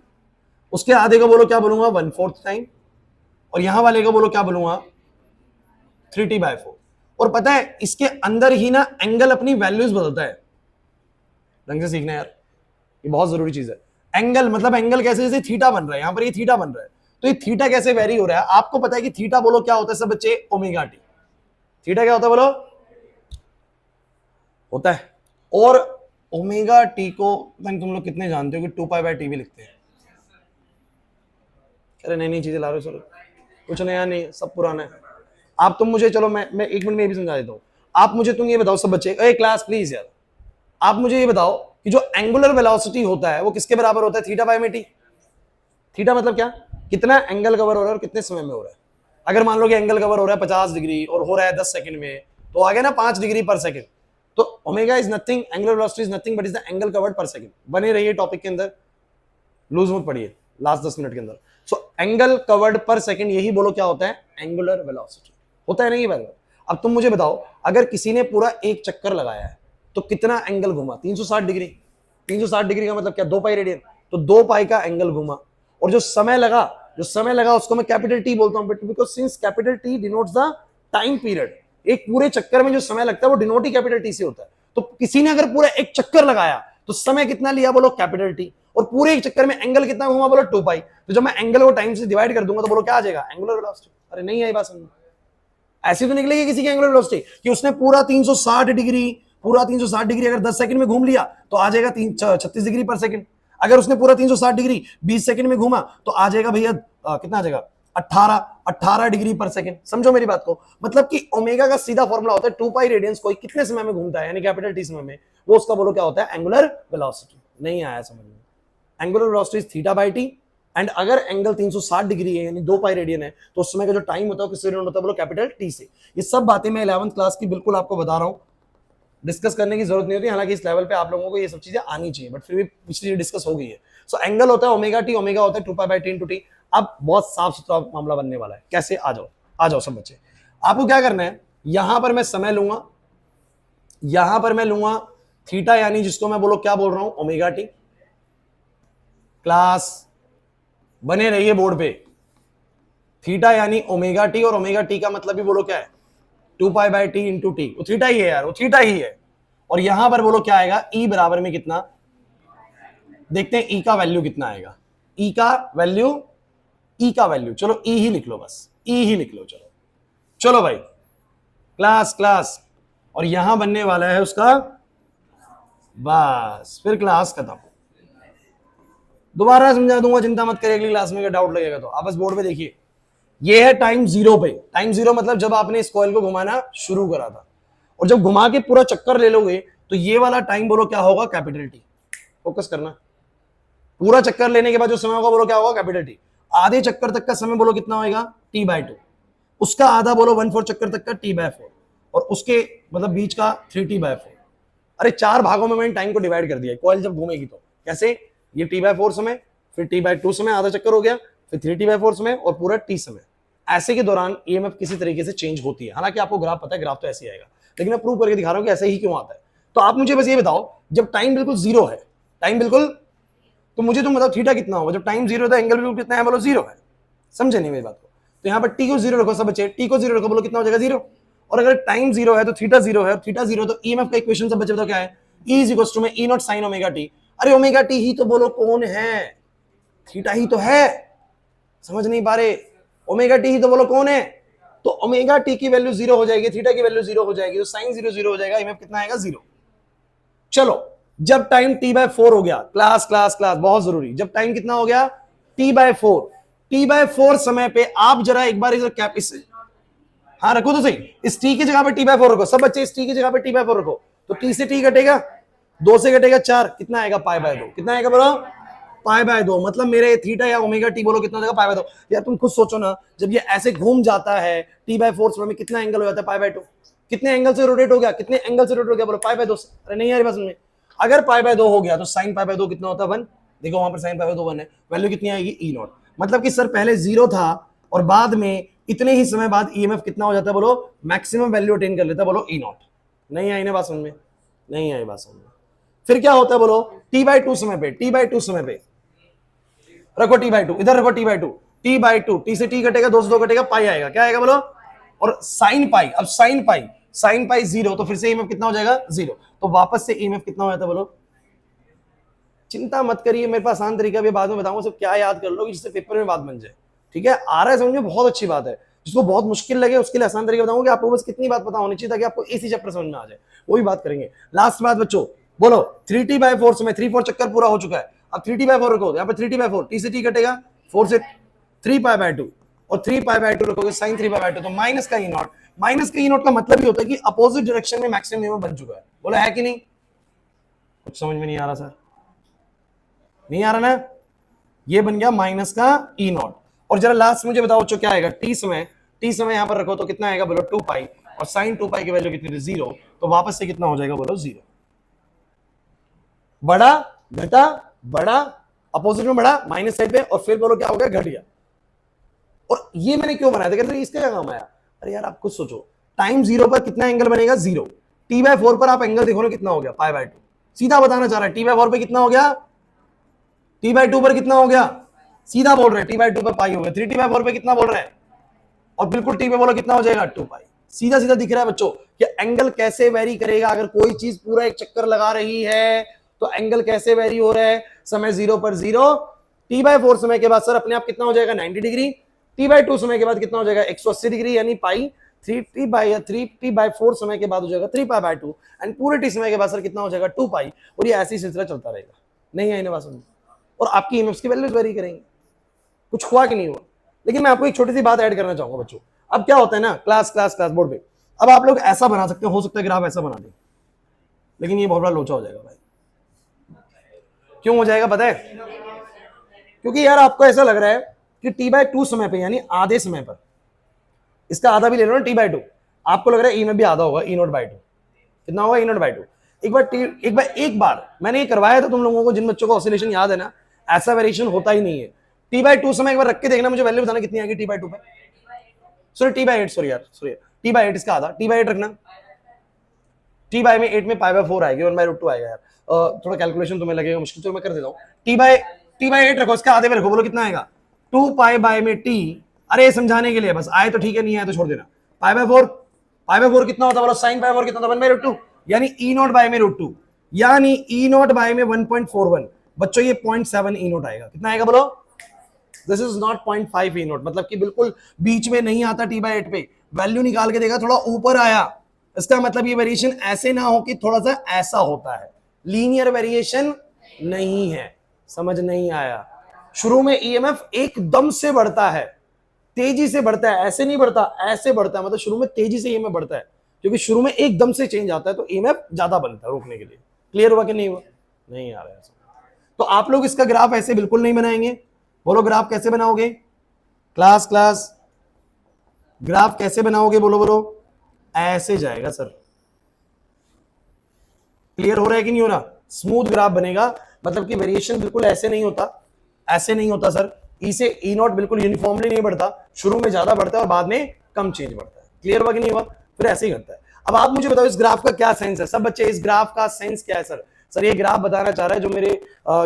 उसके आधे को बोलो क्या बोलूंगा, 1/4 टाइम। और यहां वाले को बोलो क्या बोलूंगा, 3t/4। और पता है इसके अंदर ही ना एंगल अपनी वैल्यूज बदलता है। ढंग से सीखना यार, ये बहुत जरूरी चीज है। एंगल मतलब एंगल कैसे, जैसे थीटा बन रहा है, यहां पर ये थीटा बन रहा है, तो ये थीटा कैसे वेरी हो रहा है। आपको पता है कि थीटा बोलो क्या होता है सब बच्चे, ओमेगा टी। थीटा क्या होता है बोलो, होता है। और ओमेगा टी को तुम लोग कितने जानते हो कि 2π/t भी लिखते हैं। अरे नई नई चीजें ला रहे हो सर, कुछ नया नहीं, सब पुराना है। आप तुम मुझे, चलो मैं 1 मिनट में भी समझा देता हूं। आप मुझे तुम ये बताओ सब बच्चे, ए क्लास प्लीज यार, आप मुझे ये बताओ कि जो एंगुलर वेलोसिटी होता है वो किसके बराबर होता है, थीटा बाय में टी। थीटा मतलब क्या, कितना एंगल कवर हो रहा है और कितने समय में हो रहा है। अगर मान लो कि एंगल कवर हो रहा है 50 डिग्री और हो रहा है 10 सेकंड में, तो आ गया ना 5 डिग्री पर सेकंड। तो omega is nothing, angular velocity is nothing but is the angle covered पर सेकंड। बने रहिए टॉपिक के अंदर, लूज मत पड़िए लास्ट 10 मिनट के अंदर। सो एंगल कवर्ड पर सेकंड, यही बोलो क्या होता है, एंगुलर वेलोसिटी होता है नहीं बार। अब तुम मुझे बताओ, अगर किसी ने पूरा एक चक्कर लगाया है तो कितना एंगल घुमा, 360 डिग्री। 360 डिग्री का मतलब क्या, 2 पाई रेडियन, तो 2 पाई का एंगल घुमा। और जो समय लगा उसको मैं कैपिटल टी बोलता हूं, because since capital T denotes the time period. एक पूरे चक्कर में जो समय लगता है वो डिनोट ही कैपिटल टी से होता है। तो किसी ने अगर पूरा एक चक्कर लगाया तो समय कितना लिया, बोलो कैपिटल टी। और पूरे एक चक्कर में एंगल कितना घुमा, बोलो 2 पाई। तो जब मैं एंगल को टाइम से डिवाइड कर दूंगा तो बोलो क्या आ जाएगा, एंगुलर वेलोसिटी। अरे नहीं आई बात समझ, ऐसी तो निकलेगी किसी की एंगुलर वेलोसिटी कि उसने पूरा 360 डिग्री अगर 10 सेकंड में घूम लिया तो आ जाएगा 36 डिग्री पर सेकंड। अगर उसने पूरा 360 डिग्री 20 सेकंड में घूमा तो आ जाएगा भैया कितना आ जाएगा, 18 डिग्री पर सेकंड। समझो मेरी बात को, मतलब कि ओमेगा का सीधा फॉर्मूला होता है 2 पाई रेडियंस कोई कितने समय में घूमता है, यानी कैपिटल टी समय में, वो उसका बोलो क्या होता है, एंगुलर वेलोसिटी। नहीं आया समझ में, angular velocity is theta by T. And अगर एंगल 360 डिग्री है यानी 2 पाई रेडियन है, तो उस समय का जो टाइम होता है किससे डिनोट होता है, बोलो कैपिटल टी से। ये सब बातें मैं 11th क्लास की बिल्कुल आपको बता रहा हूं, डिस्कस करने की जरूरत नहीं होती, हालांकि इस लेवल पे आप लोगों को ये सब चीजें आनी चाहिए, बट फिर भी पिछली चीज डिस्कस हो गई है। सो एंगल होता है ओमेगा टी, ओमेगा होता है 2π/t इंटू टी। अब बहुत साफ सुथरा मामला बनने वाला है। कैसे? आ जाओ, आ जाओ सब बच्चे। आपको क्या करना है, यहां पर मैं समय लूंगा, यहां पर मैं लूंगा थीटा, यानी जिसको मैं बोलो क्या बोल रहा हूं, ओमेगा टी। क्लास बने रहिए बोर्ड पे। थीटा यानी ओमेगा टी, और ओमेगा टी का मतलब भी बोलो क्या है, 2π/t इंटू टी। वो थीटा ही है यार, वो थीटा ही है। और यहां पर बोलो क्या आएगा, ई बराबर में कितना, देखते हैं ई का वैल्यू कितना आएगा। ई का वैल्यू, ई का वैल्यू, चलो ई ही लिख लो, बस ई ही लिख लो। चलो चलो भाई, क्लास क्लास, और यहां बनने वाला है उसका, बस फिर क्लास खत्म। दोबारा समझा दूंगा, चिंता मत करिए, अगली क्लास में अगर डाउट लगेगा तो। आप बस बोर्ड पे देखिए, ये है टाइम जीरो पे। टाइम जीरो मतलब जब आपने इस कॉइल को घुमाना शुरू करा था, और जब घुमा के पूरा चक्कर ले लोगे तो ये वाला टाइम बोलो क्या होगा, कैपिटल टी। फोकस करना, पूरा चक्कर लेने के बाद जो समय होगा बोलो क्या होगा, कैपिटल टी। आधे चक्कर तक का समय बोलो कितना होगा, t/2। उसका आधा बोलो 1/4 चक्कर तक का t/4, और उसके मतलब बीच का 3t/4। अरे 4 भागों में मैंने टाइम को डिवाइड कर दिया, कॉइल जब घूमेगी तो। कैसे? ये t/4 समय, फिर t/2 समय आधा चक्कर हो गया, फिर 3t/4 समय, और पूरा t समय। ऐसे के दौरान ईएमएफ किसी तरीके से चेंज होती है। हालांकि आपको ग्राफ पता है, ग्राफ तो ऐसे ही आएगा, लेकिन मैं प्रूव करके दिखा रहा हूं कि ऐसे ही क्यों आता है। तो आप मुझे बस ये बताओ, जब टाइम बिल्कुल जीरो है, टाइम बिल्कुल, तो मुझे तुम बताओ थीटा कितना होगा जब टाइम जीरो था, एंगल बिल्कुल कितना है, बोलो जीरो है। समझे नहीं मेरी बात को? तो यहाँ पर टी को जीरो रखो सब बच्चे, टी को जीरो रखो, बोलो कितना हो जाएगा, जीरो। और अगर टाइम जीरो है तो थीटा जीरो है, और थीटा जीरो तो ईएमएफ का इक्वेशन सब बच्चे बताओ क्या है, ई इज इक्वल टू में ई नॉट साइन ओमेगा टी। अरे ओमेगा टी ही तो बोलो कौन है, थीटा ही तो है। समझ नहीं पा रहे? ओमेगा टी ही तो बोलो कौन है। तो ओमेगा टी की वैल्यू जीरो हो जाएगी, थीटा की वैल्यू जीरो हो जाएगी, तो साइन जीरो जीरो हो जाएगा, ईएमएफ कितना आएगा, जीरो। चलो, जब टाइम t/4 हो गया, क्लास क्लास क्लास बहुत जरूरी, जब टाइम कितना हो गया, t/4, t/4 समय पे आप जरा एक बार इस हाँ रखो तो सही, इस t की जगह पे t/4 रखो सब बच्चे, इस t की जगह पे t/4 रखो, तो t से t कटेगा, 2 से कटेगा 4, कितना आएगा, π/2। कितना आएगा बोलो, π/2। मतलब मेरे थीटा या ओमेगा टी बोलो कितना हो जाएगा, π/2। यार तुम खुद सोचो ना, जब ये ऐसे घूम जाता है t/4 समय में कितना एंगल हो जाता है, π/2। कितने एंगल से रोटेट हो गया, कितने एंगल से रोटेट हो गया, बोलो π/2 से। अरे नहीं यार बस में, अगर π/2 हो गया तो साइन π/2 कितना होता है, 1। देखो वहां पर साइन π/2 1 है, वैल्यू कितनी आएगी, ई नॉट। मतलब कि सर पहले जीरो था, और बाद में इतने ही समय बाद ईएमएफ कितना हो जाता है, बोलो मैक्सिमम वैल्यू अटेन कर लेता है, बोलो ई नॉट। नहीं आई ना बात समझ में, नहीं आई बात समझ में। फिर क्या होता है बोलो, t/2 समय पे, t/2 समय पे रखो t/2, इधर रखो t/2, t/2, t से t कटेगा, 2 से 2 कटेगा, पाई आएगा, क्या आएगा बोलो, और साइन पाई। अब साइन पाई जीरो, तो फिर से ईएमएफ कितना हो जाएगा, जीरो। तो वापस से ईएमएफ कितना हो जाता है बोलो। चिंता मत करिए, मेरे पास आसान तरीका भी बाद में बताऊंगा, सब क्या याद कर लो जिससे पेपर में बात बन जाए। ठीक है, आ रहा है समझ में, बहुत अच्छी बात है। जिसको बहुत मुश्किल लगे उसके लिए आसान तरीका बताऊंगा कि आपको बस कितनी बात पता होनी चाहिए ताकि आपको इसी चैप्टर समझ में आ जाए, वो भी बात करेंगे। लास्ट बात बच्चों, बोलो 3t/4 में 3/4 चक्कर पूरा हो चुका है। अब 3t/4 रखो, यहाँ पे 3t/4, t से t कटेगा, 4 से 3π/2, और 3π/2 रखोगे साइन 3π/2, तो माइनस का ई नॉट। माइनस का ई नॉट का मतलब ही होता है कि अपोजिट डायरेक्शन में मैक्सिमम ईएमएफ बन चुका है। बोला है कि नहीं? कुछ समझ में नहीं आ रहा सर, नहीं आ रहा ना? ये बन गया माइनस का ई नॉट। और जरा लास्ट मुझे बताओ बच्चों क्या आएगा, टी समय, टी समय यहां पर रखो तो कितना आएगा बोलो, 2π, और साइन 2π की वैल्यू कितनी थी, जीरो। तो वापस से कितना हो जाएगा बोलो, जीरो। बड़ा घटा, बड़ा अपोजिट में बड़ा माइनस साइड पे, और फिर बोलो क्या हो गया, घट गया। और ये मैंने क्यों बनाया था, कहते इसका क्या काम आया। अरे यार आप कुछ सोचो, टाइम जीरो पर कितना एंगल बनेगा, जीरो। t/4 पर आप एंगल देखो ना कितना हो गया, π/2। सीधा बताना चाह रहा है, t/4 पे कितना हो गया, t/2 पर कितना हो गया, सीधा बोल रहे हैं t/2 पर पाई हो गया। 3t/4 पे कितना बोल रहे हैं, और बिल्कुल टी पे बोलो कितना हो जाएगा, 2π। सीधा सीधा दिख रहा है बच्चों कि एंगल कैसे वेरी करेगा। अगर कोई चीज पूरा एक चक्कर लगा रही है तो एंगल कैसे वेरी हो रहा है, समय जीरो पर जीरो, t/4 समय के बाद सर अपने आप कितना हो जाएगा, 90 डिग्री। t/2 समय के बाद कितना हो जाएगा, 180 डिग्री, यानी पाई। 3t/4 समय के बाद हो जाएगा 3π/2, एंड पूरे टी समय के बाद सर कितना हो जाएगा, 2π। और ये ऐसी सिलसिला चलता रहेगा। नहीं आई ना बात समझ? और आपकी ईएमएफ की वैल्यूज वेरी करेंगे। कुछ हुआ कि नहीं हुआ? लेकिन मैं आपको एक छोटी सी बात ऐड करना चाहूंगा बच्चों। अब क्या होता है ना, क्लास क्लास क्लास बोर्ड पे, अब आप लोग ऐसा बना सकते हो सकता है ग्राफ ऐसा बना दें, लेकिन ये बहुत बड़ा लोचा हो जाएगा भाई। क्यों हो जाएगा पता है? क्योंकि यार आपको ऐसा लग रहा है कि t/2 समय पे, यानी आधे समय पर, इसका आधा भी ले लो ना t/2, आपको लग रहा है ई में भी आधा होगा, E0/2। कितना होगा ई नॉट बाई 2। एक बार मैंने ये करवाया था तुम लोगों को, जिन बच्चों को ऑसिलेशन याद है ना, ऐसा वेरिएशन होता ही नहीं है। टी बाई 2 समय एक बार रख के देखना, मुझे वैल्यू बताना कितनी आएगी टी बाई 2 पे। सॉरी टी बाई 8, सॉरी यार, सॉरी टी बाई 8 इसका आधा, टी बाई 8 रखना। टी बाई में 8 में पाई बाई 4 आएगी, 1/√2 आएगा यार। थोड़ा कैलकुलेशन तुम्हें लगेगा मुश्किल, तो मैं कर देता हूँ। टी बाई 8 रखो, इसका आधे में रखो, बोलो कितना आएगा? 2 पाई बाई में टी, अरे समझाने के लिए बस, आए तो ठीक है, नहीं आए तो छोड़ देना। पाई बाई 4, पाई बाई 4 कितना होता है बोलो? साइन पाई 4 कितना होता है? 1/√2, यानी ई नॉट बाई में √2, यानी ई नॉट बाई में 1.41। बच्चों ये 0.7 ई नॉट आएगा। कितना आएगा बोलो? This is not 0.5 E not, मतलब कि बिल्कुल बीच में नहीं आता टी बाई 8 पे। वैल्यू निकाल के देखा, थोड़ा ऊपर आया, इसका मतलब ये वेरिएशन ऐसे ना हो कि थोड़ा सा ऐसा होता है, लीनियर वेरिएशन नहीं है। समझ नहीं आया? शुरू में ईएमएफ एकदम से बढ़ता है, तेजी से बढ़ता है, ऐसे नहीं बढ़ता, ऐसे बढ़ता है, मतलब शुरू में तेजी से ईएमएफ बढ़ता है, क्योंकि शुरू में एकदम से चेंज आता है तो ईएमएफ ज्यादा बनता है रोकने के लिए। क्लियर हुआ कि नहीं हुआ? नहीं आ रहा है। तो आप लोग इसका ग्राफ ऐसे बिल्कुल नहीं बनाएंगे। बोलो ग्राफ कैसे बनाओगे? क्लास ग्राफ कैसे बनाओगे? बोलो बोलो। ऐसे जाएगा सर। क्लियर हो रहा है कि नहीं हो रहा? स्मूथ ग्राफ बनेगा, मतलब कि वेरिएशन बिल्कुल ऐसे नहीं होता, ऐसे नहीं होता सर। ई से ई नॉट बिल्कुल यूनिफॉर्मली नहीं बढ़ता, शुरू में ज्यादा बढ़ता है और बाद में कम चेंज बढ़ता है। क्लियर हुआ कि नहीं हुआ? फिर ऐसे ही करता है। अब आप मुझे बताओ इस ग्राफ का क्या सेंस है? सब बच्चे इस ग्राफ का सेंस क्या है? सर ये ग्राफ बताना चाह रहा है जो मेरे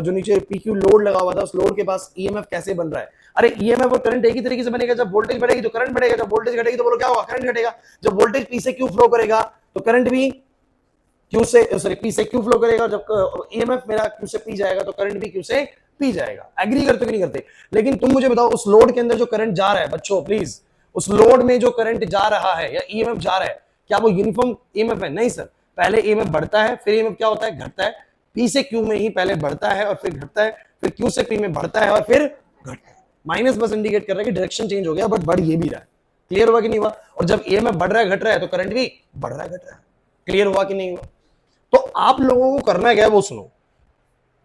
जो नीचे पीक्यू लोड लगा हुआ था, उस लोड के पास ईएमएफ कैसे बन रहा है। अरे ईएमएफ और करंट एक ही तरीके से बनेगा, जब वोल्टेज बढ़ेगी तो करंट बढ़ेगा, जब वोल्टेज घटेगी तो बोलो क्या होगा? करंट घटेगा। जब वोल्टेज पी से क्यू फ्लो करेगा तो करंट भी क्यू से, सॉरी पी से क्यू फ्लो करेगा, जब ईएमएफ मेरा क्यू से पी जाएगा तो करंट भी क्यू से पी जाएगा। एग्री करते कि नहीं करते? लेकिन तुम मुझे बताओ उस लोड के अंदर जो करंट जा रहा है बच्चों प्लीज, उस लोड में जो करंट जा रहा है या ईएमएफ जा रहा है, क्या वो यूनिफॉर्म ईएमएफ है? नहीं सर, पहले ईएमएफ बढ़ता है, फिर ईएमएफ क्या होता है? घटता है। पी से क्यू में ही पहले बढ़ता है और फिर घटता है, फिर क्यू से पी में बढ़ता है और फिर घटता है। माइनस बस इंडिकेट कर रहा है कि डायरेक्शन चेंज हो गया, बट बढ़ ये भी रहा है। क्लियर हुआ कि नहीं हुआ? और जब ईएमएफ बढ़ रहा है घट रहा है तो करंट भी बढ़ रहा है घट रहा है। क्लियर हुआ कि नहीं हुआ? तो आप लोगों को करना क्या है वो सुनो।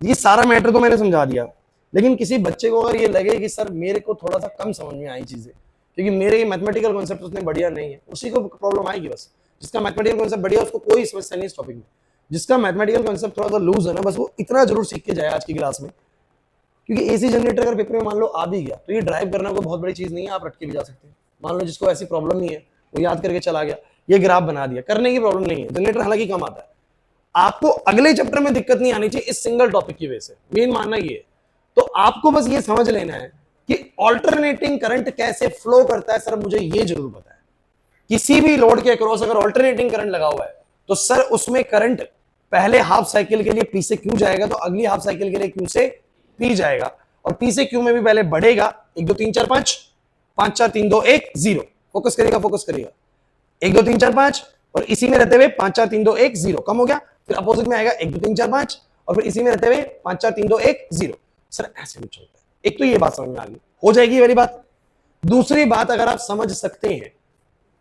ये सारा मैटर तो मैंने समझा दिया, लेकिन किसी बच्चे को अगर ये लगे कि सर मेरे को थोड़ा सा कम समझ में आई चीजें, क्योंकि मेरे ये मैथमेटिकल कॉन्सेप्ट उतने बढ़िया नहीं है, उसी को प्रॉब्लम आएगी बस। जिसका मैथमेटिकल कॉन्सेप्ट बढ़िया उसको कोई समस्या नहीं इस टॉपिक में। जिसका मैथमेटिकल कॉन्सेप्ट थोड़ा सा लूज है ना, बस वो इतना जरूर सीख के जाए आज की क्लास में, क्योंकि एसी जनरेटर अगर पेपर में मान लो आ भी गया तो ये ड्राइव करना कोई बहुत बड़ी चीज नहीं है, आप रट के भी जा सकते हैं। मान लो जिसको ऐसी प्रॉब्लम नहीं है वो याद करके चला गया, ये ग्राफ बना दिया, करने की प्रॉब्लम नहीं है। जनरेटर हालांकि कम आता है, आपको अगले चैप्टर में दिक्कत नहीं आनी चाहिए इस सिंगल टॉपिक की वजह से, मेन मानना ये है। तो आपको बस ये समझ लेना है कि ऑल्टरनेटिंग करंट कैसे फ्लो करता है। सर मुझे ये जरूर पता है, किसी भी लोड के अक्रॉस अगर ऑल्टरनेटिंग करंट लगा हुआ है तो सर उसमें करंट पहले हाफ साइकिल के लिए पी से क्यू जाएगा, तो अगली हाफ साइकिल के लिए क्यू से पी जाएगा, और पी से क्यू में भी पहले बढ़ेगा 1 2 3 4 5 5 4 3 2 1 0। फोकस करेगा 1 2 3 4 5, और इसी में रहते हुए 5 4 3 2 1 0 कम हो गया, फिर अपोजिट में आएगा 1 2 3 4 5, और फिर इसी में रहते हुए 5 4 3 2 1 0। सर ऐसे भी चलता है। एक तो ये बात समझ में आ गई, हो जाएगी वाली बात। दूसरी बात, अगर आप समझ सकते हैं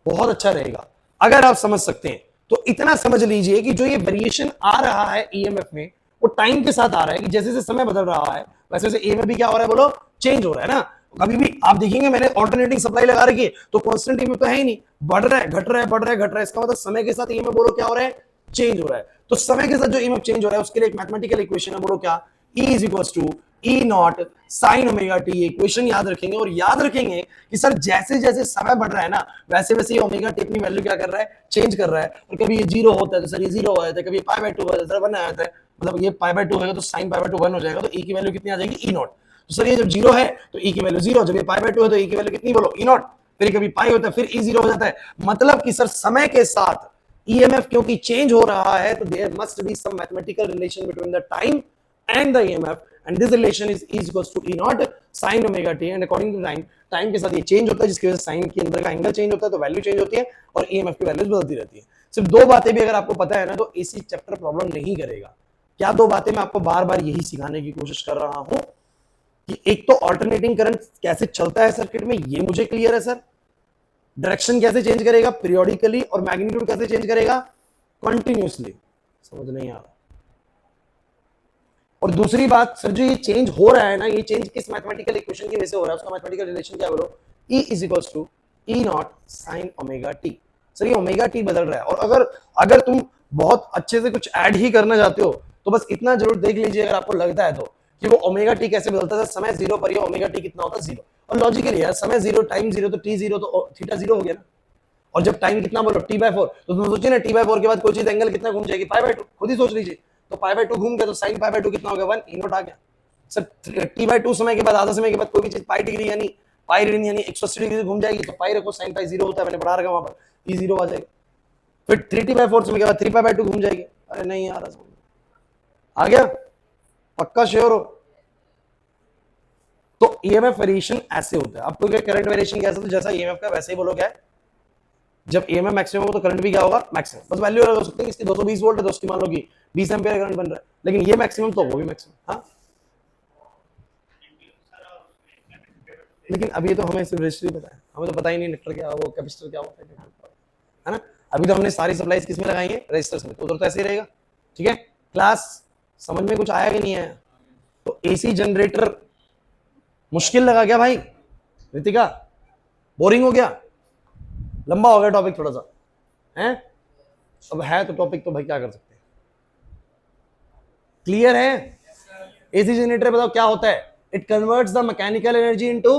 बहुत अच्छा रहेगा। अगर आप समझ सकते हैं तो इतना समझ लीजिए कि जो ये वेरिएशन आ रहा है ईएमएफ में, वो टाइम के साथ आ रहा है, कि जैसे जैसे समय बदल रहा है वैसे वैसे ईएमएफ भी क्या हो रहा है बोलो? चेंज हो रहा है ना। कभी भी आप देखेंगे मैंने ऑल्टरनेटिंग सप्लाई लगा रखी है तो कांस्टेंट ईएमएफ तो है ही नहीं, बढ़ रहा है घट रहा है बढ़ रहा है घट रहा है। इसका मतलब समय के साथ ईएमएफ बोलो क्या हो रहा है? चेंज हो रहा है। तो समय के साथ जो ईएमएफ चेंज हो रहा है उसके लिए एक मैथमेटिकल इक्वेशन है, बोलो क्या? E is equals to E not sine omega T. ये इक्वेशन याद रखेंगे, और याद रखेंगे कि सर जैसे जैसे समय बढ़ रहा है ना वैसे वैसे ये ओमेगा टी अपनी वैल्यू क्या कर रहा है? चेंज कर रहा है। और कभी ये 0 होता है तो सर ये 0 हो जाता है, कभी पाई बाई 2 हो जाता है, 1 आ जाता है, मतलब ये पाई बाई 2 होगा तो साइन पाई बाई 2 1 हो जाएगा, तो e की वैल्यू कितनी आ जाएगी? ई नॉट। तो सर ये जब 0 है तो e की वैल्यू 0, जब ये पाई बाई 2 है तो e की वैल्यू कितनी बोलो? ई नॉट। फिर कभी पाई होता है फिर e 0 हो जाता है। मतलब कि सर समय के साथ ईएमएफ क्योंकि चेंज हो रहा है तो there must be some mathematical relation between the time and the EMF, and this relation is equals to E naught sin omega t, and according to time के साथ ये चेंज होता है, जिसकी वजह से साइन के अंदर का एंगल चेंज होता है तो वैल्यू चेंज होती है और EMF की वैल्यूज बदलती रहती है। सिर्फ दो बातें भी अगर आपको पता है ना तो इसी चैप्टर प्रॉब्लम नहीं करेगा। क्या दो बातें? मैं आपको बार बार यही सिखाने की कोशिश कर रहा हूं कि एक तो ऑल्टरनेटिंग करंट कैसे चलता है सर्किट में, ये मुझे क्लियर है सर। डायरेक्शन कैसे चेंज करेगा? पीरियोडिकली। और मैग्नीट्यूड कैसे चेंज करेगा? कंटिन्यूअसली। समझ नहीं आ रहा? और दूसरी बात सर, जो ये चेंज हो रहा है ना, ये चेंज किस मैथमेटिकल इक्वेशन की वजह से हो रहा है? उसका मैथमेटिकल रिलेशन क्या बोलो? E is equals to E not sine omega T. Sir ये ओमेगा टी बदल रहा है, और अगर तुम बहुत अच्छे से कुछ ऐड ही करना चाहते हो तो बस इतना जरूर देख लीजिए अगर आपको लगता है तो कि वो ओमेगा टी कैसे बदलता है। समय जीरो पर ये ओमेगा टी कितना होता है, जीरो। और लॉजिकली यार, समय जीरो, टाइम जीरो, तो टी जीरो तो थीटा जीरो हो गया ना। और जब टाइम कितना बोलो t/4, तो तुम सोचिए ना t/4 के बाद कोई चीज एंगल कितना घूम जाएगी, π/2, खुद ही सोच लीजिए। तो π/2 घूम गया तो sin π/2 कितना हो गया, 1 e नॉट आ गया सर। t/2 समय के बाद, आधा समय के बाद कोई भी चीज पाई डिग्री यानी पाई रीडियन यानी 180 डिग्री घूम जाएगी तो पाई रखो, sin पाई जीरो होता है, मैंने पढ़ा रखा वहां पर, e जीरो आ जाएगा। फिर 3t/4 समय के बाद 3π/2 घूम जाएगी। अरे नहीं आ रहा, आ गया, पक्का श्योर हो। तो ईएमएफ वेरिएशन ऐसे होता है। आपको क्या करंट वेरिएशन कैसे, तो जैसा ईएमएफ का वैसे ही बोलो क्या है, जब ईएमएफ मैक्सिमम हो तो करंट भी क्या होगा, मैक्सिमम। बस वैल्यू अलग हो सकती है, इसकी 220 वोल्ट है तो उसकी मान लो कि 20 एम्पीयर करंट बन रहा है, लेकिन ये मैक्सिमम तो वो भी मैक्सिमम। हाँ, लेकिन अभी तो हमें सिर्फ रजिस्ट्री पता है, हमें तो पता ही नहीं इंडक्टर क्या, वो कैपेसिटर क्या होता है ना। अभी तो हमने सारी सप्लाईज किसमें लगाएंगे, रजिस्टर्स में, तो उधर तो ऐसे ही रहेगा। ठीक है, क्लास समझ में कुछ आया कि नहीं आया। तो एसी जनरेटर मुश्किल लगा क्या भाई, रितिका, बोरिंग हो गया, लंबा हो गया टॉपिक थोड़ा सा है। अब है तो टॉपिक तो भाई क्या कर सकते हैं, क्लियर है। एसी जनरेटर बताओ क्या होता है, it converts the mechanical energy into,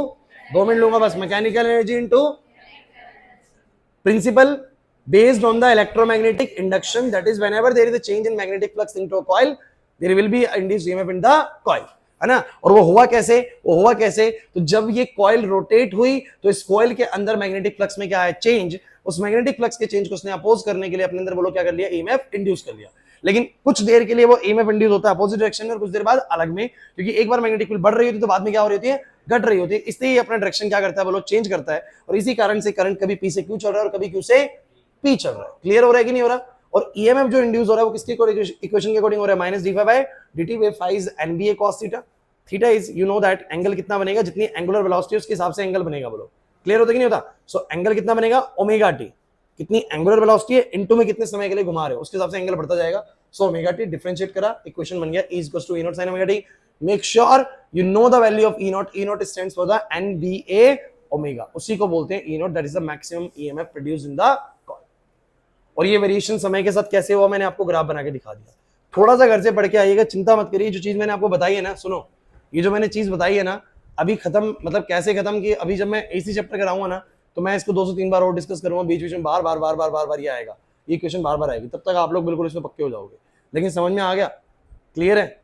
2 minute लूंगा बस, mechanical energy into principle based on the electromagnetic induction, that is whenever there is a change in magnetic flux into a coil there will be induced EMF in the coil, है ना। और वो हुआ कैसे, तो जब ये कॉइल रोटेट हुई तो इस कॉइल के अंदर मैग्नेटिक फ्लक्स में क्या है, चेंज। उस मैग्नेटिक फ्लक्स के चेंज को उसने अपोज करने के लिए अपने अंदर बोलो क्या कर लिया, ईएमएफ इंड्यूस कर लिया। लेकिन कुछ देर के लिए वो ईएमएफ इंड्यूस होता है अपोजिट डायरेक्शन में और कुछ देर बाद अलग में, क्योंकि एक बार मैग्नेटिक फील्ड बढ़ रही होती है तो बाद में क्या हो रही होती है, घट रही होती है। इसलिए अपना डायरेक्शन क्या करता है बोलो, चेंज करता है। और इसी कारण से करंट कभी पी से क्यू चल रहा है और कभी क्यू से पी चल रहा है। क्लियर हो रहा है कि नहीं हो रहा। और ईएमएफ जो इंड्यूस हो रहा है वो किसके इक्वेशन के अकॉर्डिंग हो रहा है, minus D phi by D वे five N B A cos theta. Theta is you know that angle कितना बनेगा, जितनी एंगुलर वेलोसिटी उसके हिसाब से एंगल बनेगा। बोलो क्लियर होता है कि नहीं होता। सो एंगल कितना बनेगा, ओमेगा टी, कितनी एंगुलर वेलोसिटी है इनटू में कितने समय के लिए घुमा रहे हो उसके हिसाब से एंगल बढ़ता जाएगा। सो ओमेगा टी डिफरेंशिएट करा, इक्वेशन बन गया E equals to E not sin omega T. Make sure you know the value of E not. E not stands for the NBA omega, उसी को बोलते हैं E not, that is the maximum EMF produced in the coil. और ये variation समय के साथ कैसे हुआ मैंने आपको ग्राफ बना के दिखा दिया। थोड़ा सा घर से पढ़ के आइएगा, चिंता मत करिए। जो चीज मैंने आपको बताई है ना, सुनो, ये जो मैंने चीज बताई है ना अभी खत्म, मतलब कैसे खत्म की, अभी जब मैं एसी चैप्टर कराऊंगा ना तो मैं इसको 2 से 3 बार और डिस्कस करूंगा, बीच बीच में बार बार ये आएगा, ये क्वेश्चन बार बार आएगी, तब तक आप लोग बिल्कुल इसमें पक्के हो जाओगे। लेकिन समझ में आ गया, क्लियर है।